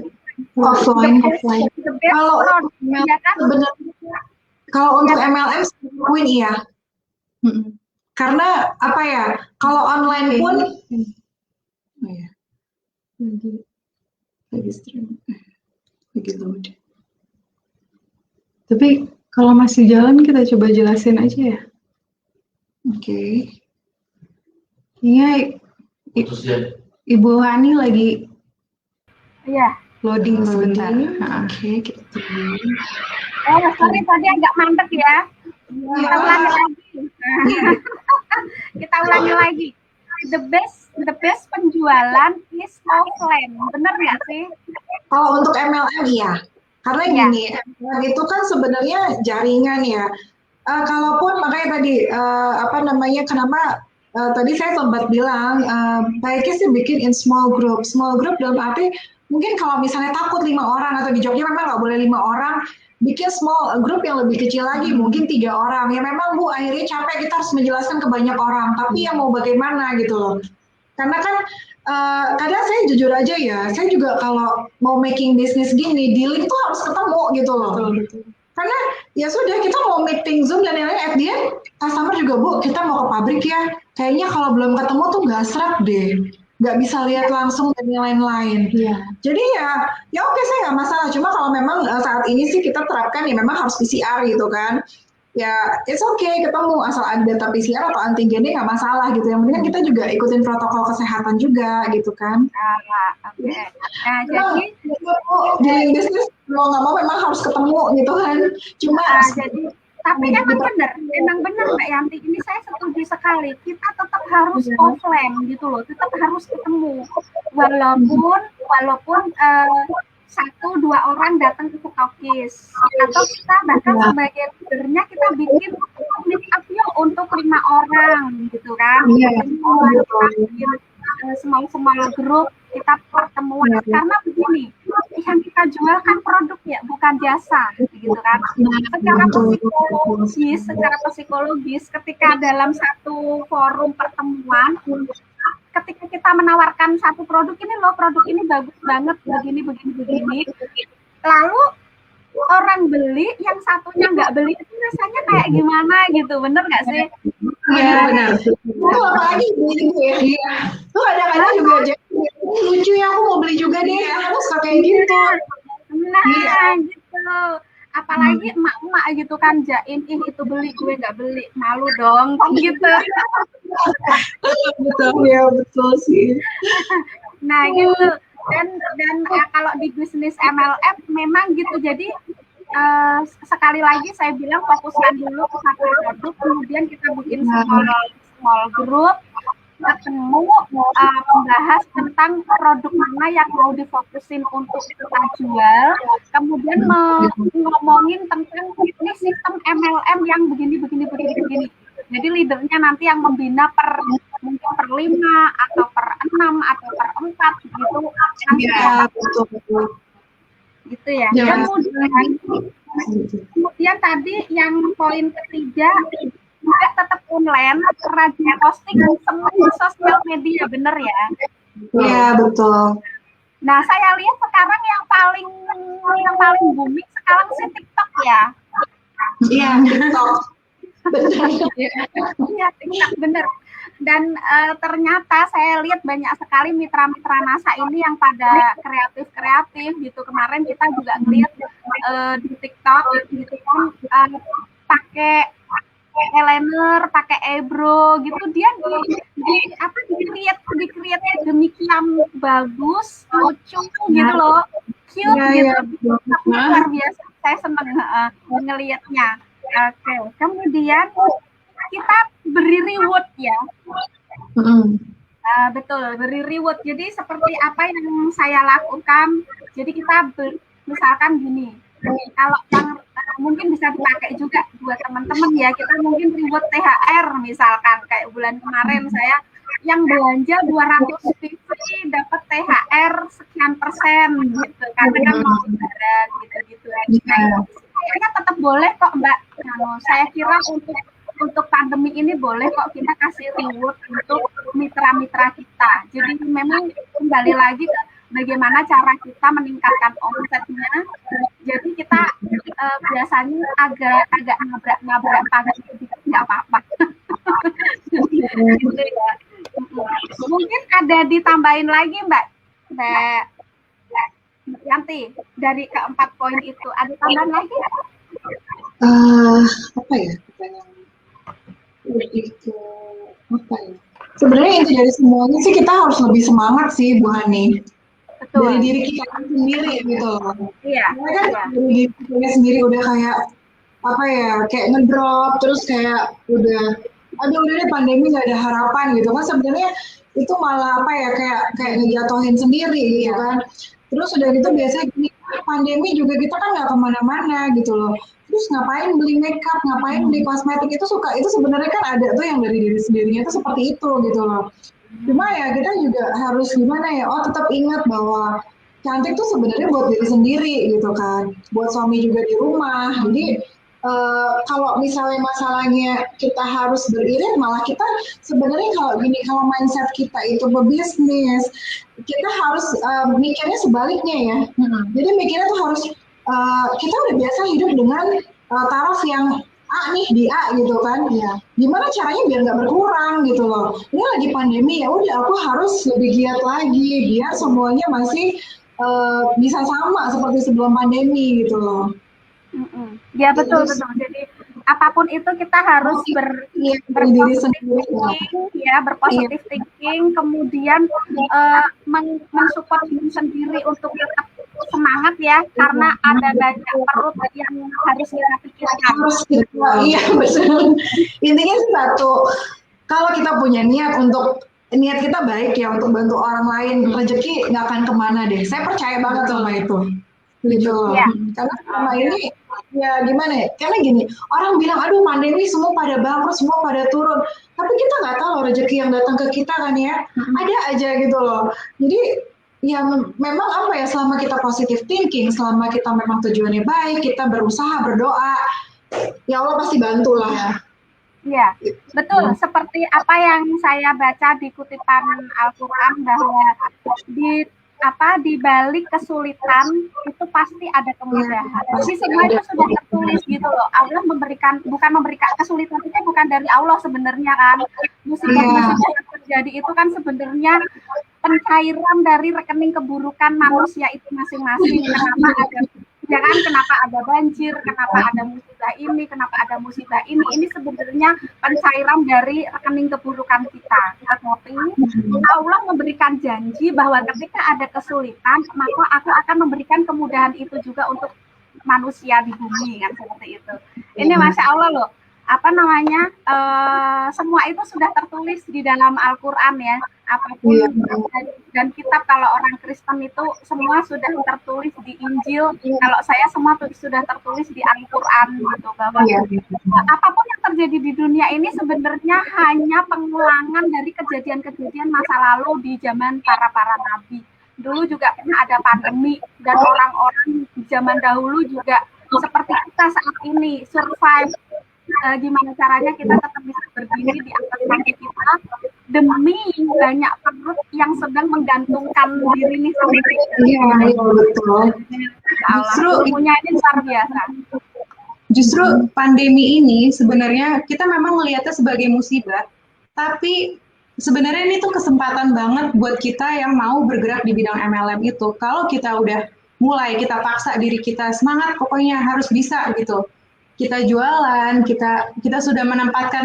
Offline. The best produk, ya kan? Kalau untuk MLM, win iya. Karena apa ya? Kalau online pun, lagi load. Tapi kalau masih jalan kita coba jelasin aja ya. Oke. Iya, Ibu Hani lagi loading sebentar. Oke, kita tunggu. Sorry tadi agak mandek ya. Kita ulangi lagi. Kita ulangi lagi. The best penjualan is offline. Benar nggak sih? Kalau untuk MLM iya. Karena gini, MLM itu kan sebenarnya jaringan ya. Kalaupun makanya tadi kenapa tadi saya sempat bilang baiknya sih bikin in small group. Small group dalam arti mungkin kalau misalnya takut 5 orang atau di Jogja memang nggak boleh 5 orang, bikin small group yang lebih kecil lagi, mungkin 3 orang. Ya memang Bu, akhirnya capek kita harus menjelaskan ke banyak orang, tapi ya mau bagaimana gitu loh. Karena kan kadang saya jujur aja ya, saya juga kalau mau making business gini, dealing tuh harus ketemu gitu loh. Betul. Karena ya sudah kita mau meeting Zoom dan lain-lain, at the end customer juga Bu, kita mau ke pabrik ya, kayaknya kalau belum ketemu tuh nggak serap deh. Nggak bisa lihat langsung dan yang lain-lain. Jadi ya oke, saya nggak masalah. Cuma kalau memang saat ini sih kita terapkan ya memang harus PCR gitu kan. Ya it's okay ketemu asal ada data PCR atau antigennya nggak masalah gitu. Yang penting kita juga ikutin protokol kesehatan juga gitu kan. Oke. Nah, jadi di bisnis mau nggak mau memang harus ketemu gitu kan. Cuma tapi emang benar Mbak Yanti, ini saya setuju sekali. Kita tetap harus offline gitu loh, tetap harus ketemu. Walaupun 1-2 orang datang ke stokis, atau kita bahkan sebagai leadernya kita bikin meet up untuk 5 orang gitu kan. Small grup kita pertemuan karena begini, yang kita jual kan produk ya, bukan jasa gitu kan. Secara psikologis ketika dalam satu forum pertemuan, ketika kita menawarkan satu produk, ini loh produk ini bagus banget begini, lalu orang beli, yang satunya nggak beli, itu rasanya kayak gimana gitu, bener nggak sih? Iya benar. Apalagi ibu ya. Iya. Tuh kadang-kadang juga lucu ya, aku mau beli juga deh. Harus kayak gitu. Nah gitu. apalagi emak-emak gitu kan jaim, ih itu beli gue nggak beli, malu dong kan gitu. Betul ya, betul sih. Nah gitu, dan kalau di bisnis MLM memang gitu, jadi sekali lagi saya bilang fokuskan dulu ke satu produk, kemudian kita bikin small group, ketemu membahas tentang produk mana yang mau difokusin untuk kita jual, kemudian ngomongin tentang ini sistem MLM yang begini. Jadi leadernya nanti yang membina mungkin per 5 atau per 6 atau per 4 gitu. Iya, betul. Gitu ya. Kemudian tadi yang poin ketiga juga tetap online, rajin posting semua sosial media, bener ya? Iya, betul. Nah, saya lihat sekarang yang paling booming sekarang sih TikTok ya. Iya, TikTok. Benar. Iya, TikTok bener. Dan ternyata saya lihat banyak sekali mitra-mitra NASA ini yang pada kreatif gitu. Kemarin kita juga ngeliat di TikTok gitu kan, pakai eyeliner, pakai eyebrow gitu, dia di create demikian bagus, lucu gitu loh, cute gitu. Luar biasa, saya seneng ngelihatnya. Oke, kemudian kita beri reward ya. Betul, beri reward. Jadi seperti apa yang saya lakukan. Jadi kita misalkan gini, kalau yang mungkin bisa dipakai juga buat teman-teman ya, kita mungkin reward THR misalkan, kayak bulan kemarin saya yang belanja 200 PV dapat THR sekian persen gitu, karena kan mau lebaran gitu-gitu. Nah, kayaknya tetap boleh kok Mbak. Nah, saya kira untuk pandemi ini boleh kok kita kasih reward untuk mitra-mitra kita. Jadi memang kembali lagi ke bagaimana cara kita meningkatkan omsetnya. Jadi kita biasanya agak nabrak pagar sedikit, nggak apa-apa. Gitu ya. Mungkin ada ditambahin lagi Mbak Yanti dari keempat poin itu, ada tambahan lagi? Apa ya? Itu apa ya? Sebenarnya inti dari semuanya sih kita harus lebih semangat sih Bu Hani. Betul. Dari diri kita sendiri gitu. Iya. Karena kan dari diri kita sendiri udah kayak apa ya, kayak ngedrop, terus kayak udah deh pandemi nggak ada harapan gitu kan, sebenarnya itu malah apa ya, kayak ngejatuhin sendiri gitu kan. Terus udah gitu biasanya gini, pandemi juga kita kan nggak kemana-mana gitu loh. Terus ngapain beli makeup, ngapain beli kosmetik, itu sebenarnya kan ada tuh yang dari diri sendirinya itu seperti itu gitu loh. Cuma ya kita juga harus gimana ya, tetap ingat bahwa cantik tuh sebenarnya buat diri sendiri gitu kan, buat suami juga di rumah. Jadi kalau misalnya masalahnya kita harus beririt, malah kita sebenarnya kalau mindset kita itu berbisnis, kita harus mikirnya sebaliknya ya. Jadi mikirnya tuh harus kita udah biasa hidup dengan taraf yang A nih, di A gitu kan, ya gimana caranya biar nggak berkurang gitu loh. Ini lagi pandemi, ya udah aku harus lebih giat lagi biar semuanya masih bisa sama seperti sebelum pandemi gitu loh. Ya betul. Jadi apapun itu kita harus berpositif thinking, kemudian mensupport diri sendiri untuk tetap semangat ya, karena ada banyak perut yang harus kita pikirkan. Iya betul. Intinya sih satu, kalau kita punya niat kita baik ya untuk bantu orang lain, rezeki nggak akan kemana deh. Saya percaya banget sama itu. Gitu loh. Ya. Karena selama ini ya gimana ya? Karena gini, orang bilang aduh pandemi semua pada bangkrut, semua pada turun. Tapi kita nggak tahu rezeki yang datang ke kita kan ya. Ada aja gitu loh. Jadi ya memang apa ya, selama kita positive thinking, selama kita memang tujuannya baik, kita berusaha, berdoa, ya Allah pasti bantulah. Iya, betul. Seperti apa yang saya baca di kutipan Al-Quran, bahwa di balik kesulitan itu pasti ada kemudahan. Jadi semua itu sudah tertulis gitu loh. Allah bukan memberikan kesulitan itu bukan dari Allah sebenarnya kan. Musibah-musibah yang terjadi itu kan sebenarnya pencairan dari rekening keburukan manusia itu masing-masing. Kenapa ada Ya kan, kenapa ada banjir, kenapa ada musibah ini, kenapa ada musibah ini sebenarnya pencairan dari rekening keburukan kita. Tetapi Allah memberikan janji bahwa ketika ada kesulitan, maka aku akan memberikan kemudahan itu juga untuk manusia di bumi, kan seperti itu. Ini Masya Allah loh, semua itu sudah tertulis di dalam Al-Quran ya, apapun dan kitab. Kalau orang Kristen itu semua sudah tertulis di Injil, kalau saya semua sudah tertulis di Al-Quran gitu, bahwa apapun yang terjadi di dunia ini sebenarnya hanya pengulangan dari kejadian-kejadian masa lalu di zaman para nabi. Dulu juga pernah ada pandemi dan orang-orang di zaman dahulu juga seperti kita saat ini survive. Gimana caranya kita tetap bisa berdiri di atas kaki kita demi banyak perut yang sedang menggantungkan diri ini sendiri. Iya, betul. Ilmunya ini luar biasa. Justru pandemi ini sebenarnya kita memang melihatnya sebagai musibah, tapi sebenarnya ini tuh kesempatan banget buat kita yang mau bergerak di bidang MLM itu. Kalau kita udah mulai, kita paksa diri kita, semangat pokoknya harus bisa gitu. Kita jualan, kita sudah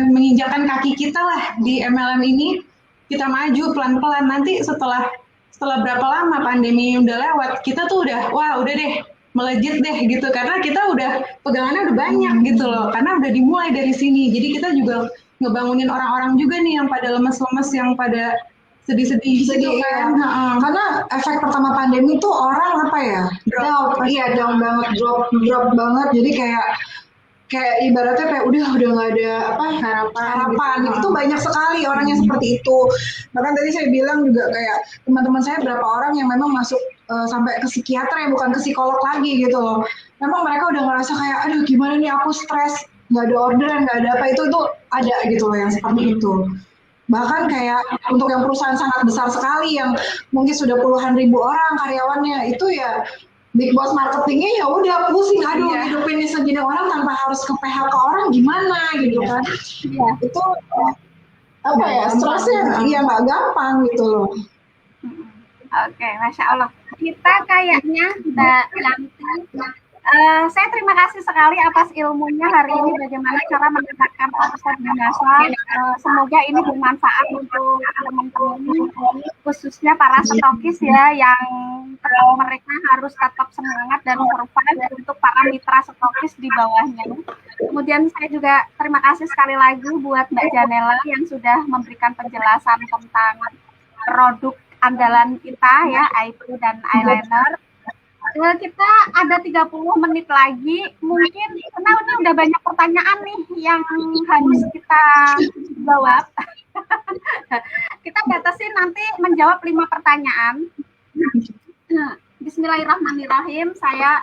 menginjakkan kaki kita lah di MLM ini, kita maju pelan-pelan. Nanti setelah berapa lama pandemi udah lewat, kita tuh udah deh melejit deh gitu, karena kita udah pegangannya udah banyak gitu loh, karena udah dimulai dari sini. Jadi kita juga ngebangunin orang-orang juga nih yang pada lemes-lemes, yang pada sedih-sedih gitu kan. Karena efek pertama pandemi tuh orang down banget, drop banget. Jadi kayak ibaratnya kayak udah nggak ada harapan. Itu banyak sekali orang yang seperti itu. Bahkan tadi saya bilang juga kayak teman-teman saya berapa orang yang memang masuk sampai ke psikiater ya, bukan ke psikolog lagi gitu loh. Memang mereka udah ngerasa kayak aduh gimana nih, aku stres, nggak ada orderan, nggak ada apa, itu ada gitu loh yang seperti itu. Bahkan kayak untuk yang perusahaan sangat besar sekali yang mungkin sudah puluhan ribu orang karyawannya, itu ya big boss marketingnya ya udah pusing, hidupin segini orang tanpa harus ke PHK orang gimana gitu kan. Itu stresnya nggak gampang gitu loh. Oke, Masya Allah. Kita kayaknya Mbak Yanti, saya terima kasih sekali atas ilmunya hari ini, bagaimana cara meningkatkan omset binasa. Semoga ini bermanfaat untuk teman-teman, khususnya para stokis ya, yang mereka harus tetap semangat dan survive, untuk para mitra stokis di bawahnya. Kemudian saya juga terima kasih sekali lagi buat Mbak Janela yang sudah memberikan penjelasan tentang produk andalan kita ya, eyebrow dan eyeliner. Kita ada 30 menit lagi, mungkin karena ini udah banyak pertanyaan nih yang harus kita jawab. Kita batasi nanti menjawab 5 pertanyaan. Bismillahirrahmanirrahim, saya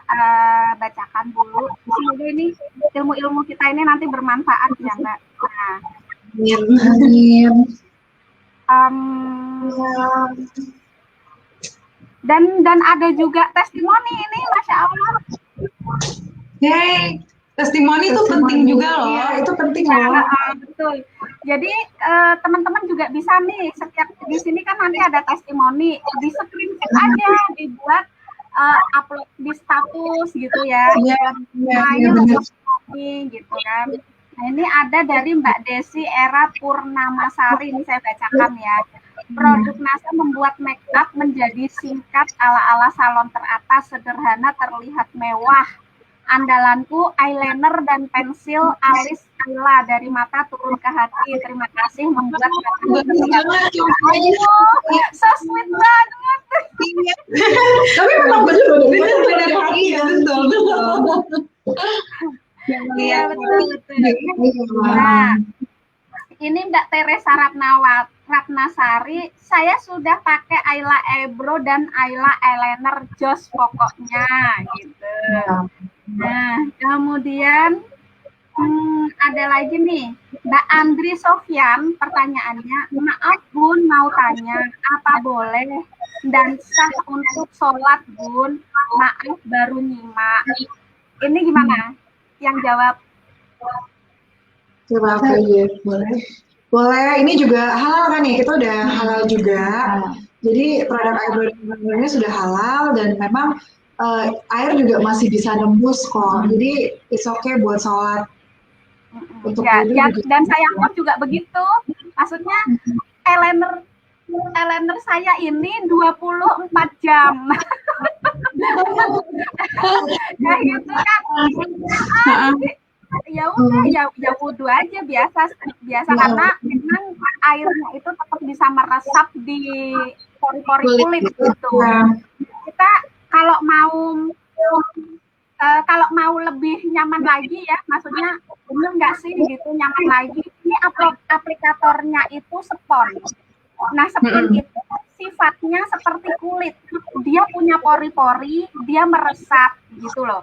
bacakan dulu. Semoga ini ilmu-ilmu kita ini nanti bermanfaat ya Mbak. Dan ada juga testimoni ini, Masya Allah. Testimoni itu penting juga loh. Iya, itu penting loh. Betul. Jadi teman-teman juga bisa nih, setiap di sini kan nanti ada testimoni, di screenshot aja, dibuat upload di status gitu ya. Ini gitu kan. Nah, ini ada dari Mbak Desi Era Purnamasari, ini saya bacakan ya. Produk NASA membuat make up menjadi singkat ala-ala salon teratas, sederhana, terlihat mewah. Andalanku eyeliner dan pensil alis Ayla, dari mata turun ke hati. Terima kasih membuat so sweet banget. Tapi memang betul dari hati ya. Iya betul. Nah, ini Mbak Teresa Ratnasari, saya sudah pakai Ayla eyebrow dan Ayla eyeliner jos pokoknya gitu. Nah, kemudian ada lagi nih, Mbak Andri Sofyan, pertanyaannya, maaf Bun, mau tanya, apa boleh dan sah untuk sholat Bun? Maaf baru nyimak. Ini gimana? Yang jawab? Coba apa ya? Boleh. Ini juga halal kan ya? Kita udah halal juga. Jadi produk eyebrow ini sudah halal, dan memang air juga masih bisa nembus kok. Jadi it's okay buat sholat. Untuk Ya, wudhu juga dan saya pun juga begitu. Maksudnya eyeliner saya ini 24 jam. Ya gitu kan. Ya udah, ya wudhu aja biasa karena memang airnya itu tetap bisa meresap di pori-pori kulit gitu. Kita kalau mau lebih nyaman lagi ya, maksudnya bener nggak sih gitu nyaman lagi, ini aplikatornya itu spons. Nah, spons itu sifatnya seperti kulit, dia punya pori-pori, dia meresap gitu loh.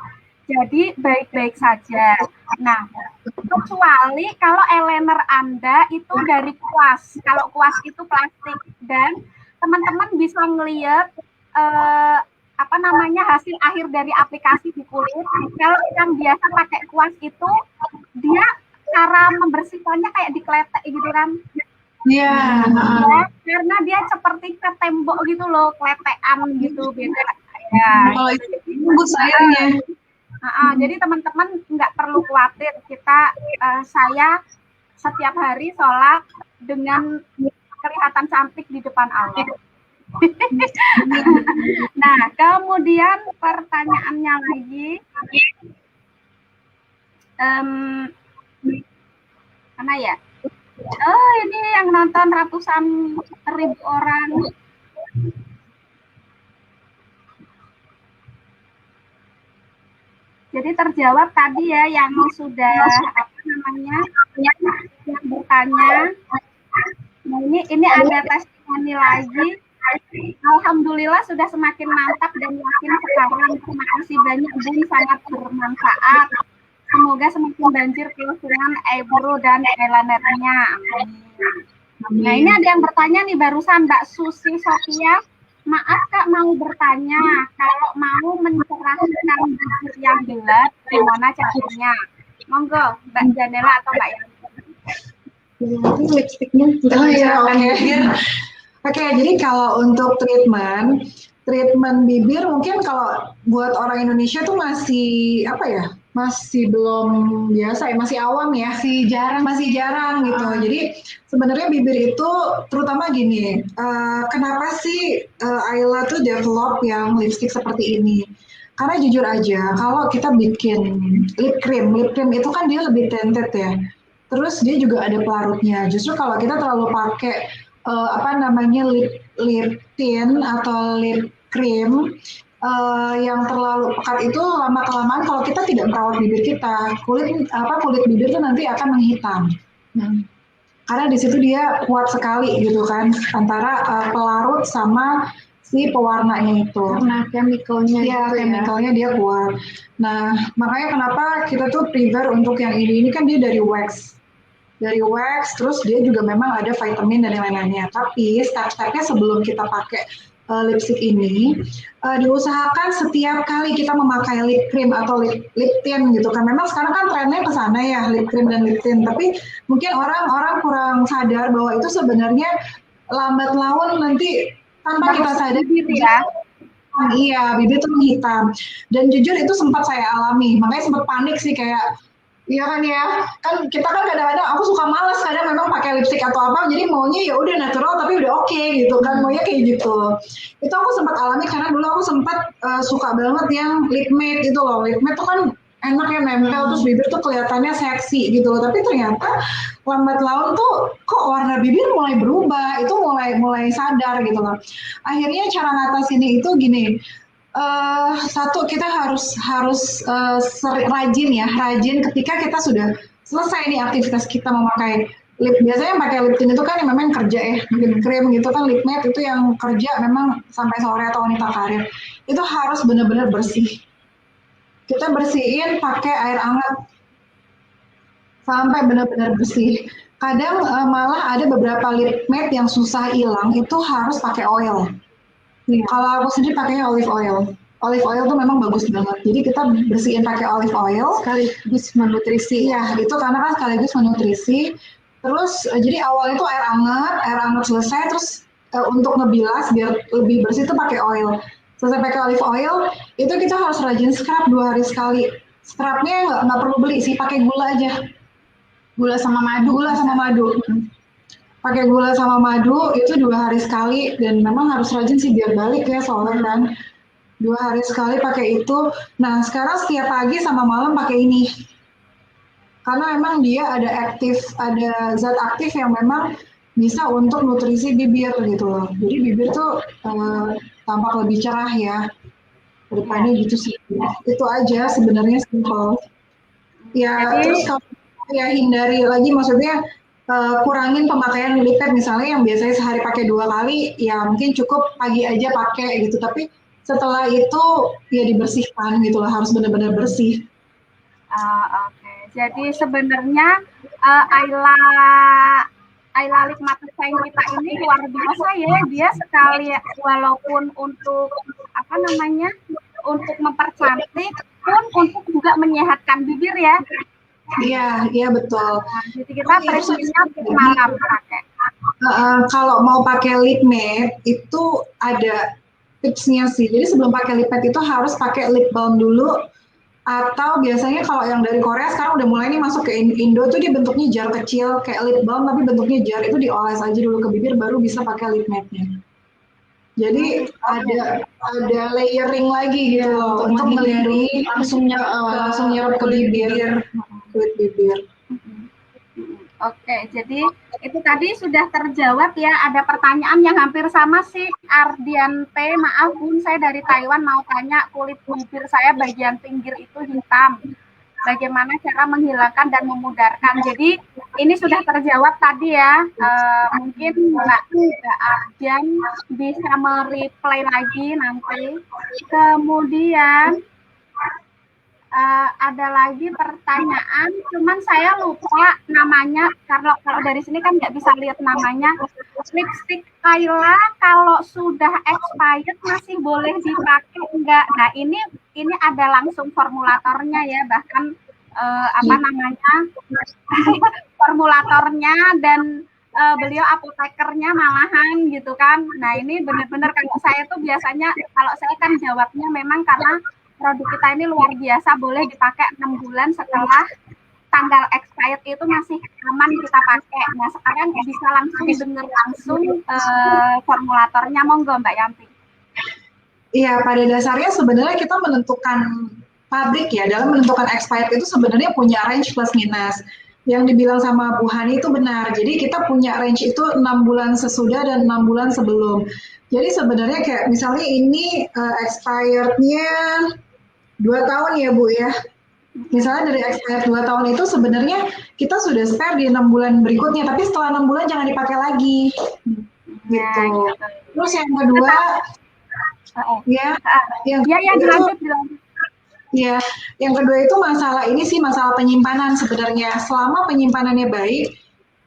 Jadi baik-baik saja. Nah, kecuali kalau eyeliner Anda itu dari kuas. Kalau kuas itu plastik, dan teman-teman bisa ngelihat hasil akhir dari aplikasi di kulit. Kalau yang biasa pakai kuas itu, dia cara membersihkannya kayak dikletek gitu kan. Iya. Ya, karena dia seperti ke tembok gitu loh, kletekan gitu, beda. Ya. Kalau itu tembus airnya. Jadi teman-teman nggak perlu khawatir. Saya setiap hari sholat dengan kelihatan cantik di depan Allah. Nah, kemudian pertanyaannya lagi, mana ya? Oh, ini yang nonton ratusan ribu orang. Jadi terjawab tadi ya yang sudah yang bertanya. Nah, ini ada testimoni lagi. Alhamdulillah sudah semakin mantap dan yakin sekarang. Terima kasih banyak Bun, sangat bermanfaat. Semoga semakin banjir keuntungan eyebrow dan eyelinernya. Amin. Nah, ini ada yang bertanya nih barusan, Mbak Susi Sofia. Maaf Kak, mau bertanya, kalau mau mencerahkan bibir yang gelap, gimana caranya? Monggo, Mbak Janela atau Mbak Yani. Lipstiknya. Oh iya, oke. Jadi kalau untuk treatment bibir mungkin kalau buat orang Indonesia tuh masih masih belum biasa ya, masih awam ya, masih jarang gitu. Jadi sebenarnya bibir itu terutama gini, kenapa sih Ayla tuh develop yang lipstick seperti ini? Karena jujur aja, kalau kita bikin lip cream itu kan dia lebih tinted ya. Terus dia juga ada pelarutnya. Justru kalau kita terlalu pakai lip tint atau lip cream yang terlalu pekat itu lama kelamaan kalau kita tidak merawat bibir kita, kulit bibir itu nanti akan menghitam. Karena di situ dia kuat sekali gitu kan antara pelarut sama si pewarnanya itu. Karena chemicalnya chemicalnya dia kuat. Nah, makanya kenapa kita tuh prefer untuk yang ini kan dia dari wax, terus dia juga memang ada vitamin dan lain-lainnya. Tapi step-stepnya sebelum kita pakai lipstick ini, diusahakan setiap kali kita memakai lip cream atau lip tint gitu kan. Memang sekarang kan trennya ke sana ya, lip cream dan lip tint. Tapi mungkin orang kurang sadar bahwa itu sebenarnya lambat laun nanti tanpa kita sadar gitu ya. Iya, bibir tuh menghitam. Dan jujur itu sempat saya alami. Makanya sempat panik sih kayak, iya kan ya, kan kita kan kadang-kadang aku suka malas kadang memang pakai lipstick atau apa, jadi maunya ya udah natural tapi udah oke gitu kan, maunya kayak gitu. Itu aku sempat alami karena dulu aku sempat suka banget yang lip matte itu loh. Lip matte tuh kan enak ya nempel, terus bibir tuh kelihatannya seksi gitu loh. Tapi ternyata lambat laun tuh kok warna bibir mulai berubah, itu mulai sadar gitu loh. Akhirnya cara ngatasinnya itu gini. Satu kita harus rajin ketika kita sudah selesai nih aktivitas kita memakai lip. Biasanya yang pakai lip tint itu kan yang memang kerja ya, lip cream gitu kan, lip matte itu yang kerja memang sampai sore atau wanita karir. Itu harus benar-benar bersih. Kita bersihin pakai air hangat sampai benar-benar bersih. Kadang malah ada beberapa lip matte yang susah hilang, itu harus pakai oil. Kalau aku sendiri pakainya olive oil. Olive oil tuh memang bagus banget. Jadi kita bersihin pakai olive oil. Sekaligus menutrisi. Iya, itu karena kan sekaligus menutrisi. Terus jadi awal itu air hangat selesai. Terus untuk ngebilas biar lebih bersih itu pakai oil. Selesai pakai olive oil, itu kita harus rajin scrub 2 hari sekali. Scrubnya nggak perlu beli sih, pakai gula aja. Gula sama madu. Gula sama madu. Pakai gula sama madu itu 2 hari sekali, dan memang harus rajin sih biar balik ya soalnya kan. 2 hari sekali pakai itu. Nah sekarang setiap pagi sama malam pakai ini. Karena memang dia ada zat aktif yang memang bisa untuk nutrisi bibir gitu loh. Jadi bibir tuh tampak lebih cerah ya. Kedepannya gitu sih. Itu aja sebenarnya simple. Ya terus kalau ya hindari lagi, maksudnya kurangin pemakaian lip pad misalnya yang biasanya sehari pakai 2 kali, ya mungkin cukup pagi aja pakai gitu. Tapi setelah itu ya dibersihkan gitu loh, harus benar-benar bersih. Oke. Jadi sebenarnya Ayla Lip Matte Shine kita ini luar biasa ya. Dia sekali walaupun untuk untuk mempercantik pun untuk juga menyehatkan bibir ya. Iya betul. Nah, jadi kita preferensinya malam pakai. Kalau mau pakai lip matte itu ada tipsnya sih. Jadi sebelum pakai lip matte itu harus pakai lip balm dulu. Atau biasanya kalau yang dari Korea sekarang udah mulai nih masuk ke Indo tuh dia bentuknya jar kecil kayak lip balm tapi bentuknya jar, itu dioles aja dulu ke bibir baru bisa pakai lip matte-nya. Jadi ada layering lagi gitu loh untuk melindungi langsung nyerap ke bibir, kulit bibir. Oke, jadi itu tadi sudah terjawab ya. Ada pertanyaan yang hampir sama sih, Ardian P. Maaf Bun, saya dari Taiwan mau tanya, kulit bibir saya bagian pinggir itu hitam. Bagaimana cara menghilangkan dan memudarkan? Jadi ini sudah terjawab tadi ya. Mungkin Mbak Ardian bisa mereply lagi nanti. Kemudian ada lagi pertanyaan, cuman saya lupa namanya. Kalau dari sini kan nggak bisa lihat namanya. Lipstick Ayla kalau sudah expired masih boleh dipakai enggak? Nah ini ada langsung formulatornya ya, bahkan formulatornya dan beliau apotekernya malahan gitu kan. Nah ini benar-benar kalau saya tuh biasanya kalau saya kan jawabnya memang karena produk kita ini luar biasa, boleh dipakai 6 bulan setelah tanggal expired itu masih aman kita pakai. Nah sekarang bisa langsung dengar langsung formulatornya, monggo Mbak Yanti. Iya, pada dasarnya sebenarnya kita menentukan pabrik ya, dalam menentukan expired itu sebenarnya punya range plus minus. Yang dibilang sama Bu Hani itu benar. Jadi kita punya range itu 6 bulan sesudah dan 6 bulan sebelum. Jadi sebenarnya kayak misalnya ini expirednya 2 tahun ya Bu ya. Misalnya dari expired 2 tahun itu sebenarnya kita sudah spare di 6 bulan berikutnya, tapi setelah 6 bulan jangan dipakai lagi. Gitu. Terus yang kedua, yang kedua itu masalah penyimpanan sebenarnya. Selama penyimpanannya baik,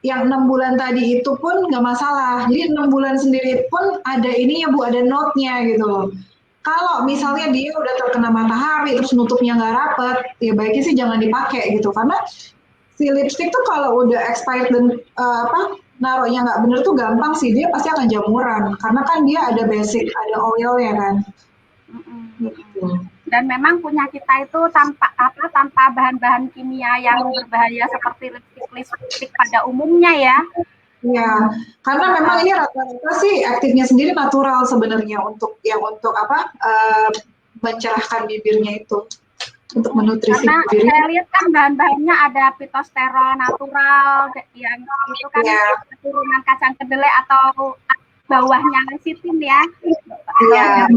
yang 6 bulan tadi itu pun nggak masalah. Jadi 6 bulan sendiri pun ada ininya Bu, ada note-nya gitu loh. Kalau misalnya dia udah terkena matahari terus nutupnya nggak rapet, ya baiknya sih jangan dipakai gitu. Karena si lipstick tuh kalau udah expired dan naruhnya nggak bener tuh gampang sih, dia pasti akan jamuran. Karena kan dia ada basic, ada oilnya kan. Gitu. Dan memang punya kita itu tanpa bahan-bahan kimia yang berbahaya seperti lipstick pada umumnya ya. Ya, karena memang ini rata-rata sih aktifnya sendiri natural sebenarnya untuk mencerahkan bibirnya itu, untuk menutrisi karena bibirnya. Saya lihat kan bahan-bahannya ada pitosterol natural yang itu kan keturunan kacang kedelai atau bawahnya lecitin ya. Ada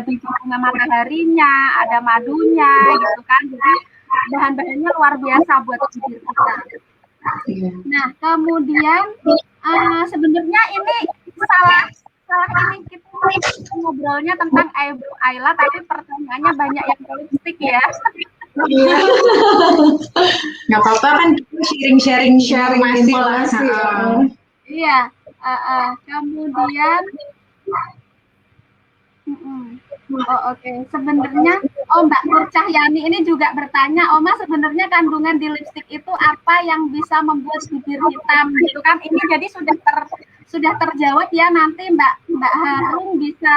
biji bunga mataharinya, ada madunya gitu kan. Jadi bahan-bahannya luar biasa buat bibir kita. Nah, kemudian sebenarnya ini salah ini kita ngobrolnya tentang eyebrow Ayla, tapi pertanyaannya banyak yang ke lipstick ya. Nggak apa-apa kan, sharing informasi. Iya, kemudian oke. Sebenarnya Mbak Nur Cahyani ini juga bertanya, Oma sebenarnya kandungan di lipstick itu apa yang bisa membuat bibir hitam gitu kan? Ini jadi sudah sudah terjawab ya, nanti Mbak Harum bisa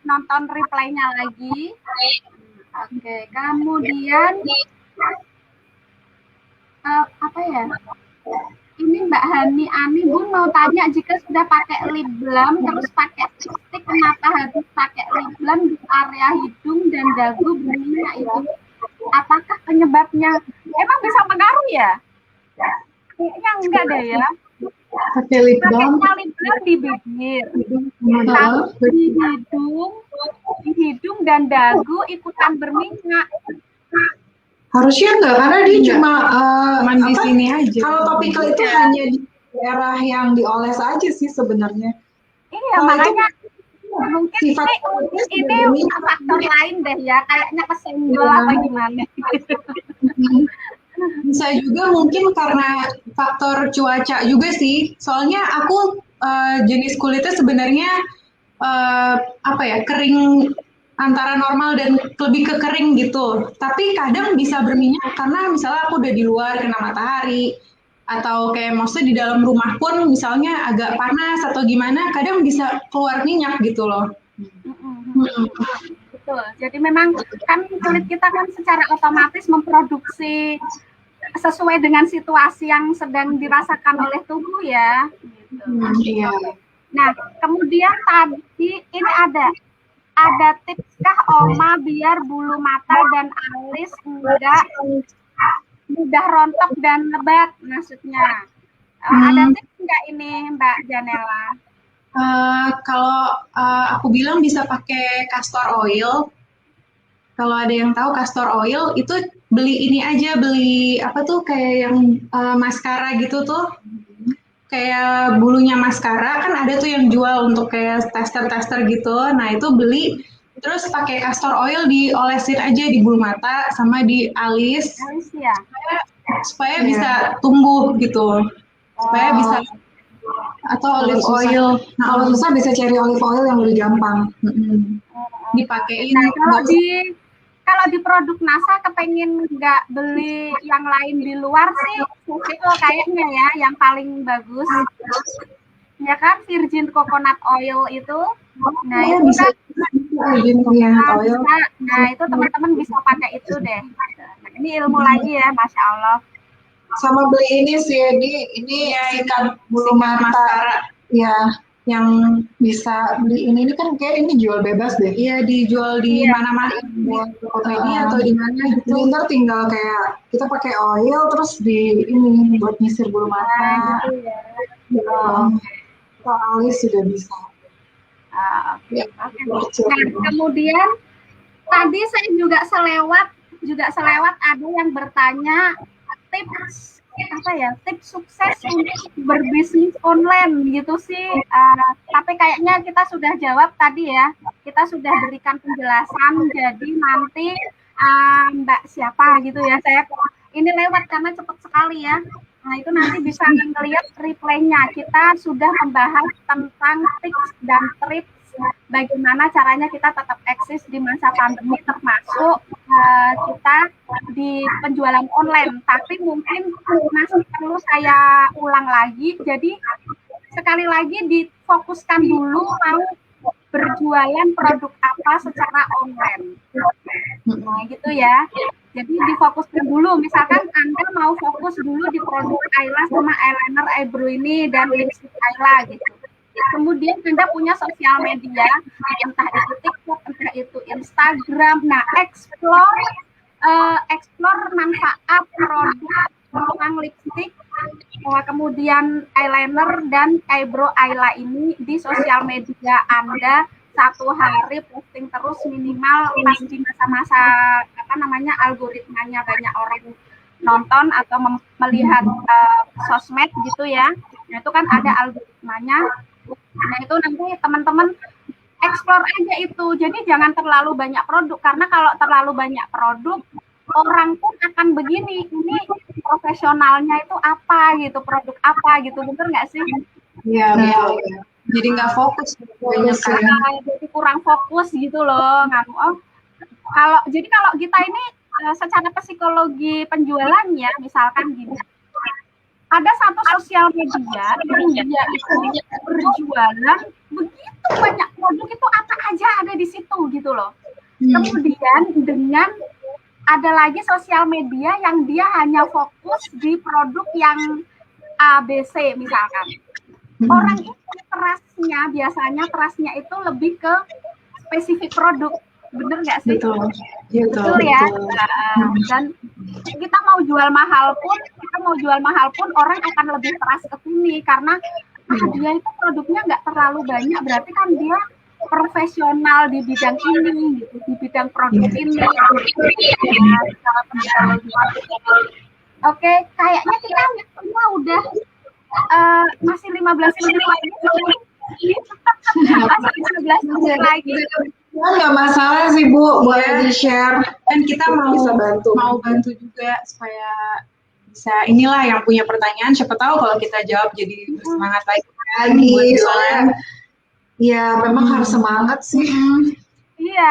nonton replaynya lagi. Oke, kemudian apa ya? Ini Mbak Hani Ani Bun mau tanya, jika sudah pakai lip balm terus pakai lipstick, kenapa harus pakai lip balm di area hidung dan dagu berminyak itu? Apakah penyebabnya emang bisa pengaruh ya? Kayaknya enggak deh ya. Pakai lip balm. Pakainya lip balm di bibir, tapi di hidung dan dagu ikutan berminyak. Harusnya enggak, karena dia cuma di sini aja. Kalau topical itu hanya di daerah yang dioles aja sih sebenarnya. Iya, makanya mungkin ini faktor lain deh ya, kayaknya kesenggol apa gimana. Bisa juga mungkin karena faktor cuaca juga sih. Soalnya aku jenis kulitnya sebenarnya kering, antara normal dan lebih ke kering gitu. Tapi kadang bisa berminyak karena misalnya aku udah di luar kena matahari, atau kayak maksudnya di dalam rumah pun misalnya agak panas atau gimana, kadang bisa keluar minyak gitu loh. Betul. Jadi memang kan kulit kita kan secara otomatis memproduksi sesuai dengan situasi yang sedang dirasakan oleh tubuh ya. Gitu. Iya. Nah, kemudian tadi ini ada tipskah Oma biar bulu mata dan alis enggak mudah rontok dan lebat maksudnya? Ada tips enggak ini Mbak Janela? Kalau aku bilang bisa pakai castor oil. Kalau ada yang tahu castor oil itu beli apa tuh kayak yang maskara gitu tuh. Kayak bulunya maskara kan ada tuh yang jual untuk kayak tester gitu. Nah itu beli terus pakai castor oil diolesin aja di bulu mata sama di alis ya? supaya bisa tumbuh gitu. Supaya bisa, atau olive oil. Nah, kalau susah bisa cari olive oil yang lebih gampang. Dipakein. Nah, kalau di produk NASA kepengen nggak beli yang lain di luar sih, itu kayaknya ya yang paling bagus. Ya kan, virgin coconut oil itu. Nah, itu bisa kan virgin coconut oil. Nah, itu teman-teman bisa pakai itu deh. Nah, ini ilmu lagi ya, Masya Allah. Sama beli ini sih, ini sikat bulu mata. Ya, yang bisa beli ini kan kayak ini jual bebas deh. Iya, dijual di mana-mana, di Tokopedia atau di mana gitu. Ntar tinggal kayak kita pakai oil terus di ini buat nyisir bulu mata. Gitu ya. Atau alis sudah bisa. Nah, kemudian tadi saya juga selewat ada yang bertanya tips sukses untuk berbisnis online gitu sih. Tapi kayaknya kita sudah jawab tadi ya. Kita sudah berikan penjelasan. Jadi nanti Mbak siapa gitu ya, saya ini lewat karena cepat sekali ya. Nah, itu nanti bisa melihat replaynya. Kita sudah membahas tentang tips dan triks bagaimana caranya kita tetap eksis di masa pandemi, termasuk kita di penjualan online. Tapi mungkin masih perlu saya ulang lagi. Jadi sekali lagi difokuskan dulu mau berjualan produk apa secara online. Nah, gitu ya. Jadi difokuskan dulu, misalkan Anda mau fokus dulu di produk eyelash sama eyeliner eyebrow ini dan lipstick eyelash gitu. Kemudian Anda punya sosial media, entah itu TikTok, entah itu Instagram. Nah, explore manfaat produk tentang lipstick, kemudian eyeliner dan eyebrow eyelash ini di sosial media Anda. Satu hari posting terus minimal pas di masa-masa algoritmanya banyak orang nonton atau melihat sosmed gitu ya. Nah, itu kan ada algoritmanya. Nah, itu nanti teman-teman explore aja itu. Jadi jangan terlalu banyak produk, karena kalau terlalu banyak produk orang pun akan begini, ini profesionalnya itu apa gitu, produk apa gitu, bener nggak sih? Iya, betul. Jadi nggak fokus, jadi kurang fokus gitu loh. Kalau kita ini secara psikologi penjualan ya, misalkan gini, ada satu sosial media yang dia itu berjualan begitu banyak produk, itu apa aja ada di situ gitu loh. Kemudian dengan ada lagi sosial media yang dia hanya fokus di produk yang ABC misalkan. Orang itu biasanya trustnya itu lebih ke spesifik produk, bener nggak sih? Betul ya. Dan kita mau jual mahal pun orang akan lebih trust ke sini karena dia itu produknya nggak terlalu banyak, berarti kan dia profesional di bidang ini gitu, di bidang produk ini. Oke, kayaknya kita semua udah masih 15 menit lagi. Masih 15 menit lagi. Nggak masalah sih Bu, boleh di-share. Dan kita mau bantu juga supaya bisa, inilah yang punya pertanyaan, siapa tahu kalau kita jawab jadi bersemangat lagi. Soalnya ya memang harus semangat sih. Iya,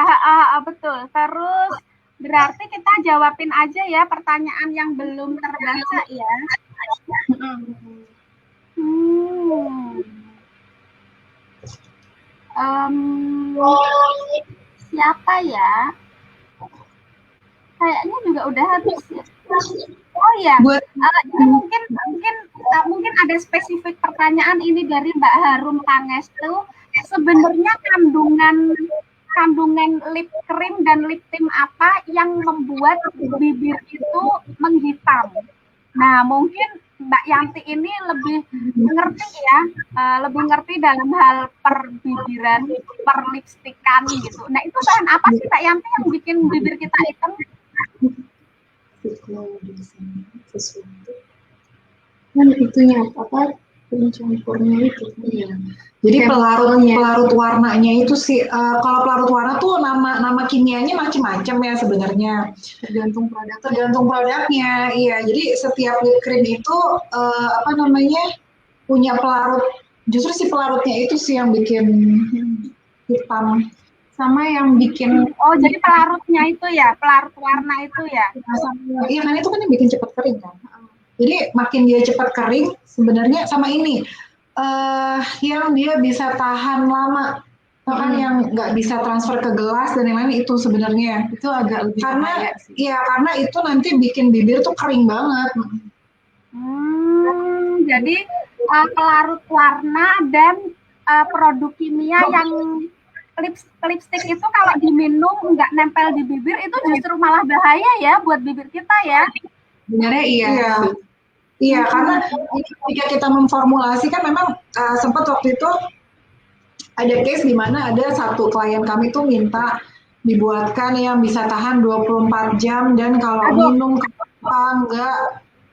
betul. Terus berarti kita jawabin aja ya pertanyaan yang belum terbaca ya. Siapa ya? Kayaknya juga udah habis ya. Oh ya, ini mungkin ada spesifik pertanyaan ini dari Mbak Harum Pangestu. Sebenarnya kandungan lip cream dan lip tint apa yang membuat bibir itu menghitam? Nah, mungkin Mbak Yanti ini lebih mengerti ya, lebih ngerti dalam hal perbibiran, perlipstikan gitu. Nah, itu bahan apa sih Mbak Yanti yang bikin bibir kita hitam? Sesuatu kan itunya apa pencampurnya itu ya. Jadi pelarut warnanya itu sih, kalau pelarut warna tuh nama kimianya macam-macam ya sebenarnya, tergantung produknya. Iya, jadi setiap lip cream itu punya pelarut. Justru si pelarutnya itu sih yang bikin hitam. Sama yang bikin, jadi pelarutnya itu ya, pelarut warna itu ya. Iya kan, itu kan yang bikin cepat kering kan. Jadi makin dia cepat kering sebenarnya, sama ini yang dia bisa tahan lama, bahkan yang nggak bisa transfer ke gelas dan yang lain, itu sebenarnya itu agak lebih karena karena itu nanti bikin bibir tuh kering banget. Jadi pelarut warna dan produk kimia yang lipstick itu kalau diminum nggak nempel di bibir, itu justru malah bahaya ya buat bibir kita ya. Sebenarnya iya, karena ketika kita memformulasi kan memang sempat waktu itu ada case di mana ada satu klien kami tuh minta dibuatkan yang bisa tahan 24 jam dan kalau minum nggak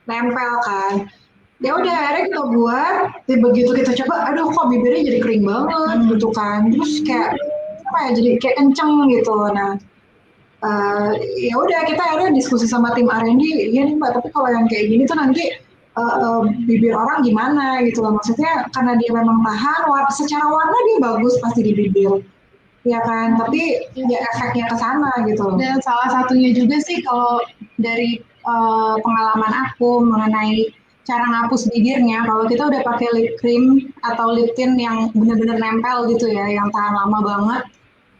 nempel kan. Ya udah, akhirnya kita buat, begitu kita coba, aduh kok bibirnya jadi kering banget gitu kan, terus kayak jadi kayak kenceng gitu. Nah, ya udah kita akhirnya diskusi sama tim R&D, iya nih Mbak, tapi kalau yang kayak gini tuh nanti bibir orang gimana gitu loh, maksudnya karena dia memang tahan, secara warna dia bagus pasti di bibir, ya kan, tapi ya efeknya ke sana gitu. Dan salah satunya juga sih kalau dari pengalaman aku mengenai cara ngapus bibirnya, kalau kita udah pakai lip cream atau lip tint yang benar-benar nempel gitu ya, yang tahan lama banget,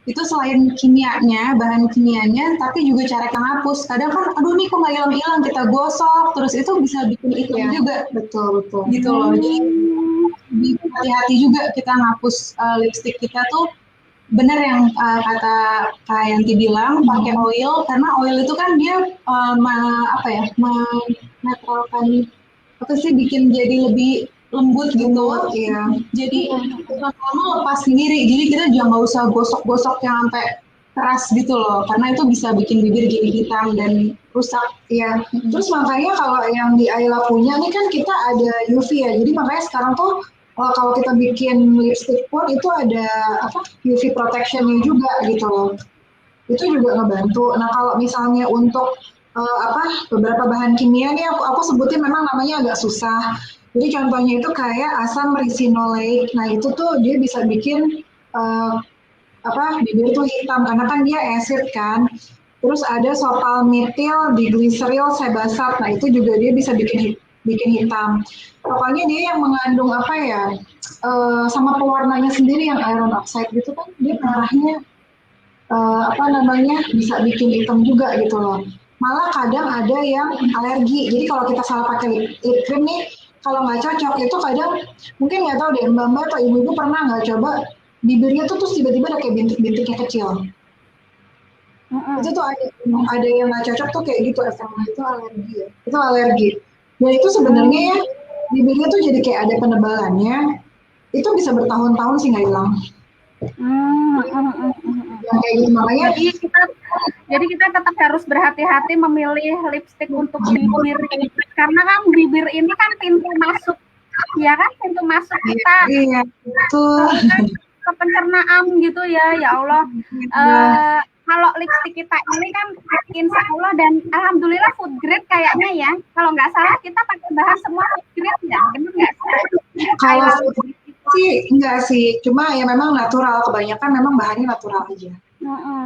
itu selain kimianya, bahan kimianya, tapi juga cara kita ngapus. Kadang kan, aduh nih kok nggak hilang-hilang, kita gosok, terus itu bisa bikin hitam juga. Betul. Gitu loh, jadi hati-hati juga kita ngapus lipstick kita tuh, benar yang kata Kak Yanti bilang, pakai oil, karena oil itu kan dia menetralkan, bikin jadi lebih lembut gitu ya. Jadi lama-lama lepas sendiri. Jadi kita juga nggak usah gosok-gosok yang sampai keras gitu loh, karena itu bisa bikin bibir jadi hitam dan rusak. Ya, terus makanya kalau yang di Ayla punya nih kan kita ada UV ya. Jadi makanya sekarang tuh kalau kita bikin lipstick pun itu ada UV protectionnya juga gitu loh. Itu juga ngebantu. Nah kalau misalnya untuk beberapa bahan kimia nih aku sebutin memang namanya agak susah. Jadi contohnya itu kayak asam ricinoleic. Nah itu tuh dia bisa bikin bibir tuh hitam karena kan dia acid kan. Terus ada sopalmetil diglyceryl sebasat. Nah itu juga dia bisa bikin bikin hitam. Pokoknya dia yang mengandung apa ya, sama pewarnanya sendiri yang iron oxide gitu kan, dia darahnya apa namanya bisa bikin hitam juga gitu loh. Malah kadang ada yang alergi. Jadi kalau kita salah pakai lip cream nih, kalau nggak cocok itu kadang mungkin nggak tahu deh mbak-mbak atau ibu-ibu pernah nggak coba bibirnya tuh terus tiba-tiba ada kayak bintik-bintiknya kecil. Itu tuh ada yang nggak cocok tuh kayak gitu efeknya, itu alergi ya. Itu alergi. Dan itu sebenarnya ya bibirnya tuh jadi kayak ada penebalannya. Itu bisa bertahun-tahun sih nggak hilang. Yang kayak gitu makanya Jadi kita tetap harus berhati-hati memilih lipstik untuk bibir karena kan bibir ini kan pintu masuk, ya kan pintu masuk kita. Iya, betul. Ke pencernaan gitu ya Allah. Kalau lipstik kita ini kan insya Allah dan alhamdulillah food grade kayaknya ya. Kalau nggak salah kita pakai bahan semua food grade ya, benar nggak sih? Kalau sih enggak sih, cuma ya memang natural, kebanyakan memang bahannya natural aja.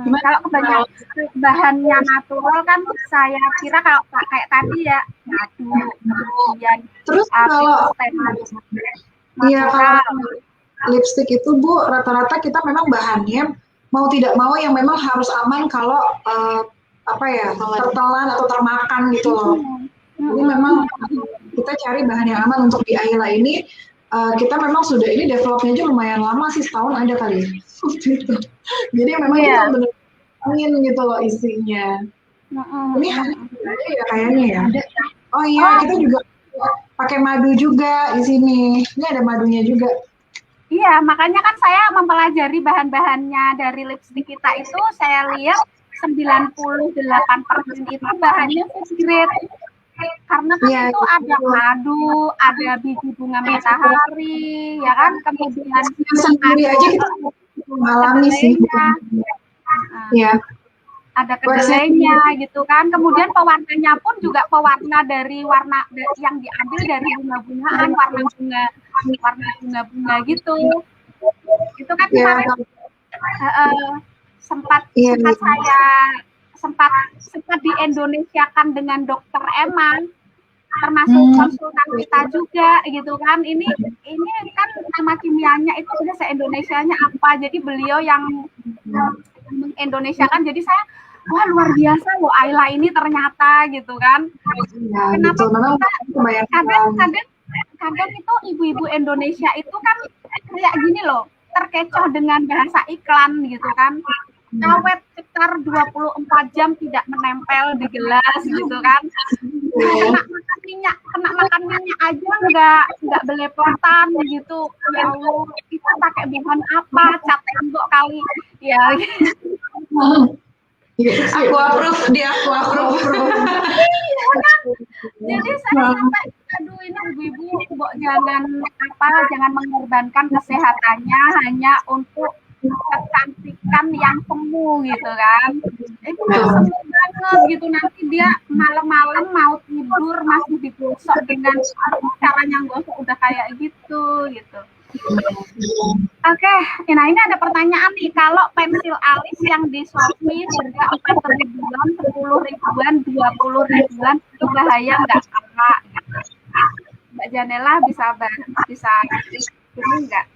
Kalau kebanyakan bahannya natural kan saya kira kalau kayak tadi ya madu, kemudian terus kalau lipstik itu Bu rata-rata kita memang bahannya mau tidak mau yang memang harus aman kalau apa ya tertelan atau termakan gitu loh. Jadi memang kita cari bahan yang aman untuk di Ayla ini. Kita memang sudah ini developnya aja lumayan lama sih, setahun ada kali. Jadi memang kita benar ingin gitu loh isinya. Ini ada ya kayaknya ya. Oh iya, kita juga pakai madu juga di sini. Ini ada madunya juga. Iya, makanya kan saya mempelajari bahan-bahannya dari lipstik kita itu, saya lihat 98% itu bahannya food grade. Karena kan itu ada madu, ada biji bunga matahari, ya kan, kemudian sendiri aja kita mengalami sih. Ya. Ada kedelainya gitu kan, kemudian pewarnanya pun juga pewarna dari warna yang diambil dari bunga-bungaan, warna bunga gitu. Itu kan kemarin sempat di Indonesiakan dengan dokter Emma, termasuk konsultan kita juga gitu kan. Ini kan nama kimianya itu udah se-Indonesianya apa, jadi beliau yang mengindonesiakan, jadi saya wah luar biasa loh Ayla ini ternyata gitu kan. Kenapa kadang itu ibu-ibu Indonesia itu kan kayak gini loh, terkecoh dengan bahasa iklan gitu kan. Awet sekitar 24 jam tidak menempel di gelas gitu kan. Kena makan minyak aja nggak belepotan gitu. Ya Allah, kita pakai bahan apa? Cat tembok kali. Ya. Aku approve. Jadi saya sampai aduh ini ibu-ibu kok jangan mengorbankan kesehatannya hanya untuk kecantikan yang semu gitu kan. Itu semu banget gitu, nanti dia malam-malam mau tidur masih digosok dengan caranya gosok udah kayak gitu. Oke, nah ini ada pertanyaan nih, kalau pensil alis yang di Shopee harga 4.000-an, 10.000-an, 20.000-an itu bahaya nggak Kak? Mbak Janela bisa ini nggak?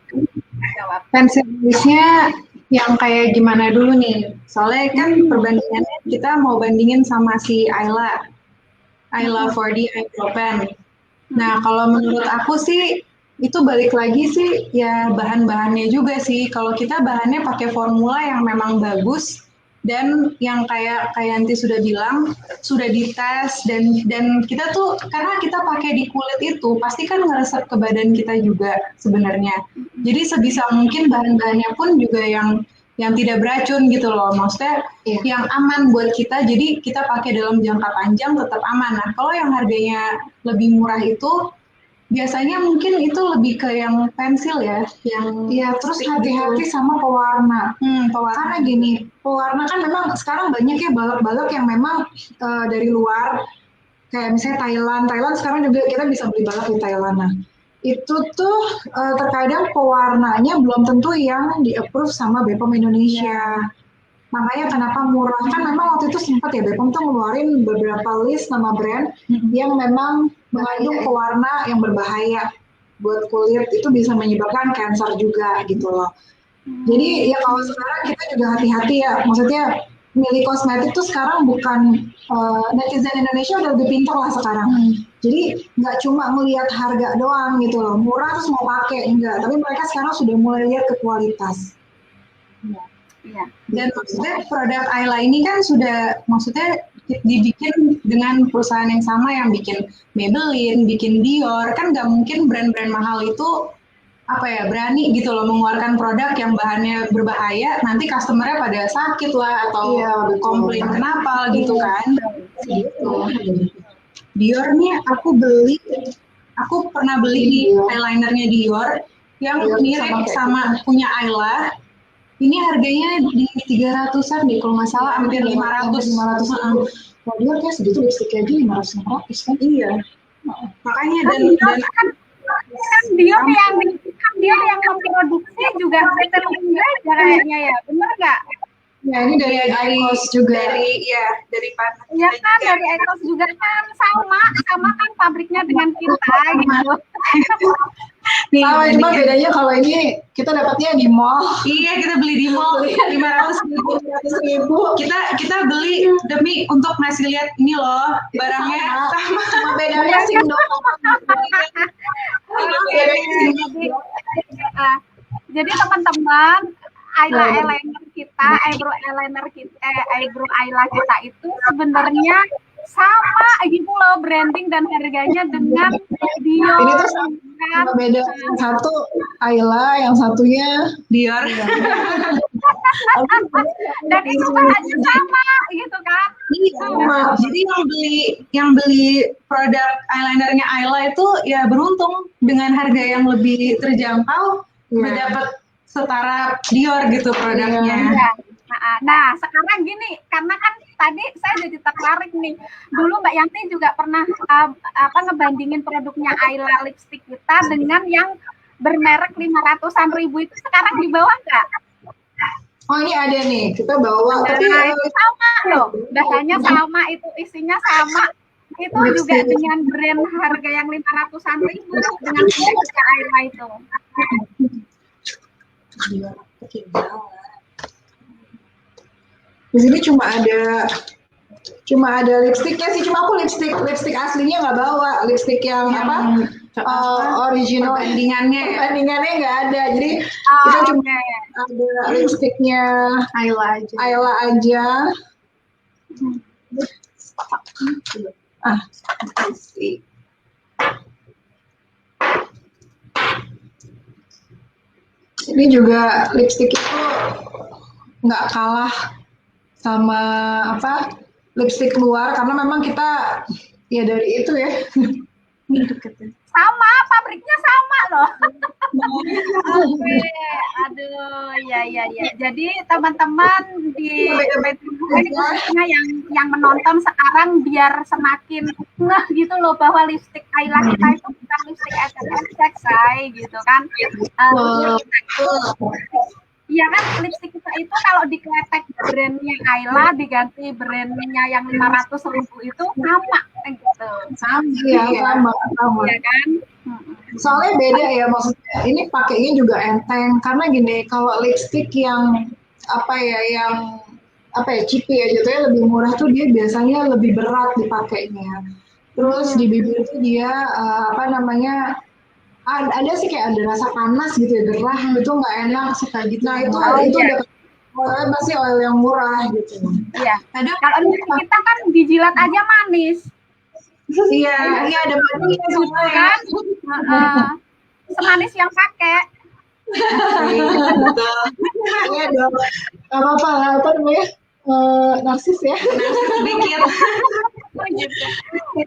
Jawab. Pensil alisnya yang kayak gimana dulu nih? Soalnya kan perbandingannya kita mau bandingin sama si Ayla 4D Eyebrow Pen. Nah, kalau menurut aku sih itu balik lagi sih ya bahan-bahannya juga sih. Kalau kita bahannya pakai formula yang memang bagus dan yang kayak Yanti sudah bilang sudah dites dan kita tuh karena kita pakai di kulit itu pasti kan ngeresep ke badan kita juga sebenarnya. Jadi sebisa mungkin bahan-bahannya pun juga yang tidak beracun gitu loh, maksudnya yang aman buat kita, jadi kita pakai dalam jangka panjang tetap aman. Nah kalau yang harganya lebih murah itu biasanya mungkin itu lebih ke yang pensil ya, yang terus hati-hati sama pewarna. Karena gini, pewarna kan memang sekarang banyak ya balok-balok yang memang dari luar, kayak misalnya Thailand sekarang juga kita bisa beli balok di Thailand. Nah, itu tuh terkadang pewarnanya belum tentu yang di-approve sama BPOM Indonesia. Makanya kenapa murah, kan memang waktu itu sempat ya BPOM tuh ngeluarin beberapa list nama brand yang memang mengandung pewarna yang berbahaya buat kulit, itu bisa menyebabkan kanker juga gitu loh. Jadi ya kalau sekarang kita juga hati-hati ya, maksudnya milih kosmetik tuh sekarang bukan netizen Indonesia udah lebih pintar lah sekarang. Jadi nggak cuma melihat harga doang gitu loh, murah terus mau pakai enggak, tapi mereka sekarang sudah mulai lihat ke kualitas. Iya. Dan maksudnya produk Ayla ini kan sudah maksudnya dibikin dengan perusahaan yang sama yang bikin Maybelline, bikin Dior, kan nggak mungkin brand-brand mahal itu apa ya berani gitu loh mengeluarkan produk yang bahannya berbahaya, nanti customernya pada sakit lah atau komplain kenapa gitu kan. Gitu. Dior nih aku pernah beli nih eyelinernya Dior yang mirip sama punya Ayla. Ini harganya di 300-an deh kalau nggak salah, hampir 500. Kalau Dior kayak segitu lipstiknya aja 500 kan? Iya. Makanya dan kan Dior yang memproduksi juga PT Lindra kayaknya ya, bener nggak? Ya ini dari Icos juga. Dari partner. Ya kan dari Icos juga kan sama kan pabriknya dengan kita gitu. Sama, cuma bedanya kalau ini kita dapatnya di mall. Iya, kita beli di mall 500.000. Kita beli demi untuk ngasih lihat ini loh barangnya sama. Cuma bedanya sih dong. Jadi teman-teman, eyeliner kita, eyebrow Ayla kita itu sebenarnya sama gitu loh branding dan harganya dengan Dior. Ini tuh sama beda, yang satu Ayla, yang satunya Dior. Dan itu bahannya sama gitu kan? Iya. Jadi yang beli produk eyelinernya Ayla itu ya beruntung dengan harga yang lebih terjangkau, dapat setara Dior gitu produknya. Iya. Nah, sekarang gini, karena kan tadi saya jadi tertarik nih. Dulu Mbak Yanti juga pernah ngebandingin produknya Ayla lipstick kita dengan yang bermerek 500-an ribu itu sekarang di bawah nggak? Oh ini ada nih, kita bawa. Nah, Tapi itu sama loh, bahannya sama, itu isinya sama. Itu juga dengan brand harga yang 500-an ribu dengan produknya Ayla itu. Di sini cuma ada lipstiknya sih, cuma aku lipstik aslinya nggak bawa, lipstik yang original bandingannya nggak ada, jadi kita cuma ada lipstiknya Ayla aja. Ini juga lipstik itu nggak kalah sama lipstik luar karena memang kita ya dari itu ya. Sama, pabriknya sama loh. Oke, aduh, ya. Jadi teman-teman di khususnya yang menonton sekarang biar semakin ngeh gitu loh bahwa lipstik Ayla kita itu bukan lipstik ecek say gitu kan. Iya kan, lipstik kita itu kalau dikletek brandnya Ayla diganti brandnya yang 500.000 itu sama gitu. Sama. Iya kan? Soalnya beda ya, maksudnya ini pakainya juga enteng karena gini, kalau lipstik yang cheapy ya jatuhnya lebih murah tuh dia biasanya lebih berat dipakainya. Terus di bibir tuh dia ada sih kayak ada rasa panas gitu ya, gerah, itu nggak enak suka gitu. Nah itu udah pasti oil yang murah gitu. Iya. Kalau lipstik kita kan dijilat aja manis. Iya ada manisnya gitu kan. Semanis yang pakai. Iya dong. Apa namanya? Narsis ya. Sedikit.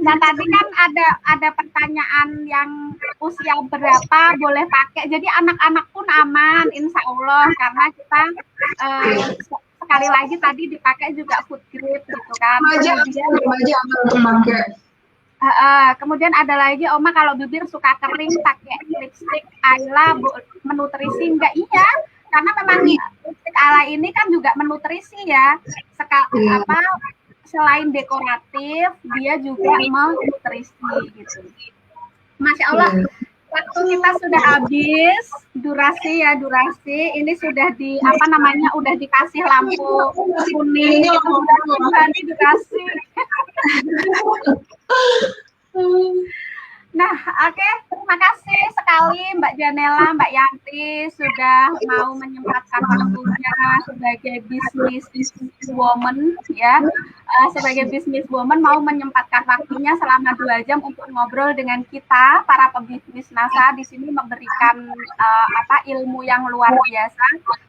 Nah tadi kan ada pertanyaan yang usia berapa boleh pakai. Jadi anak-anak pun aman, insya Allah, karena kita sekali lagi tadi dipakai juga food grade gitu kan. Remaja aman untuk pakai. Kemudian ada lagi, Oma kalau bibir suka kering pakai lipstick Ayla menutrisi enggak? Iya, karena memang lipstick Ayla ini kan juga menutrisi ya. selain dekoratif, dia juga menutrisi gitu. Masya Allah, waktu kita sudah habis, durasi. Ini sudah udah dikasih lampu kuning, itu sudah durasi. Nah, oke, terima kasih sekali Mbak Janela, Mbak Yanti sudah mau menyempatkan waktunya sebagai business woman ya. Sebagai business woman mau menyempatkan waktunya selama 2 jam untuk ngobrol dengan kita para pebisnis NASA di sini memberikan ilmu yang luar biasa.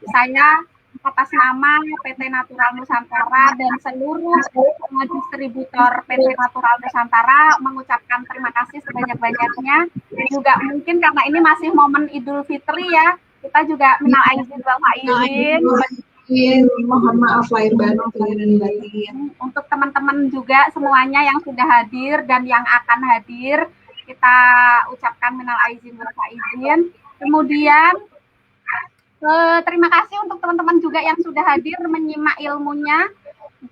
Saya atas nama PT Natural Nusantara dan seluruh distributor PT Natural Nusantara mengucapkan terima kasih sebanyak-banyaknya. Juga mungkin karena ini masih momen Idul Fitri ya, kita juga minal aizin wal faizin. Mohon maaf lahir batin. Untuk teman-teman juga semuanya yang sudah hadir dan yang akan hadir, kita ucapkan minal aizin wal faizin. Kemudian terima kasih untuk teman-teman juga yang sudah hadir menyimak ilmunya.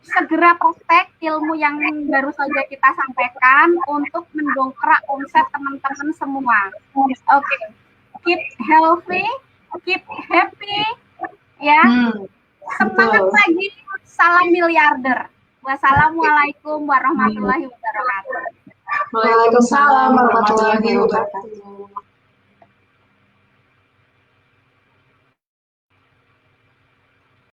Segera praktek ilmu yang baru saja kita sampaikan untuk mendongkrak omset teman-teman semua. Oke. Keep healthy, keep happy, ya. Semangat lagi. Salam miliarder. Wassalamualaikum warahmatullahi wabarakatuh. Waalaikumsalam warahmatullahi wabarakatuh.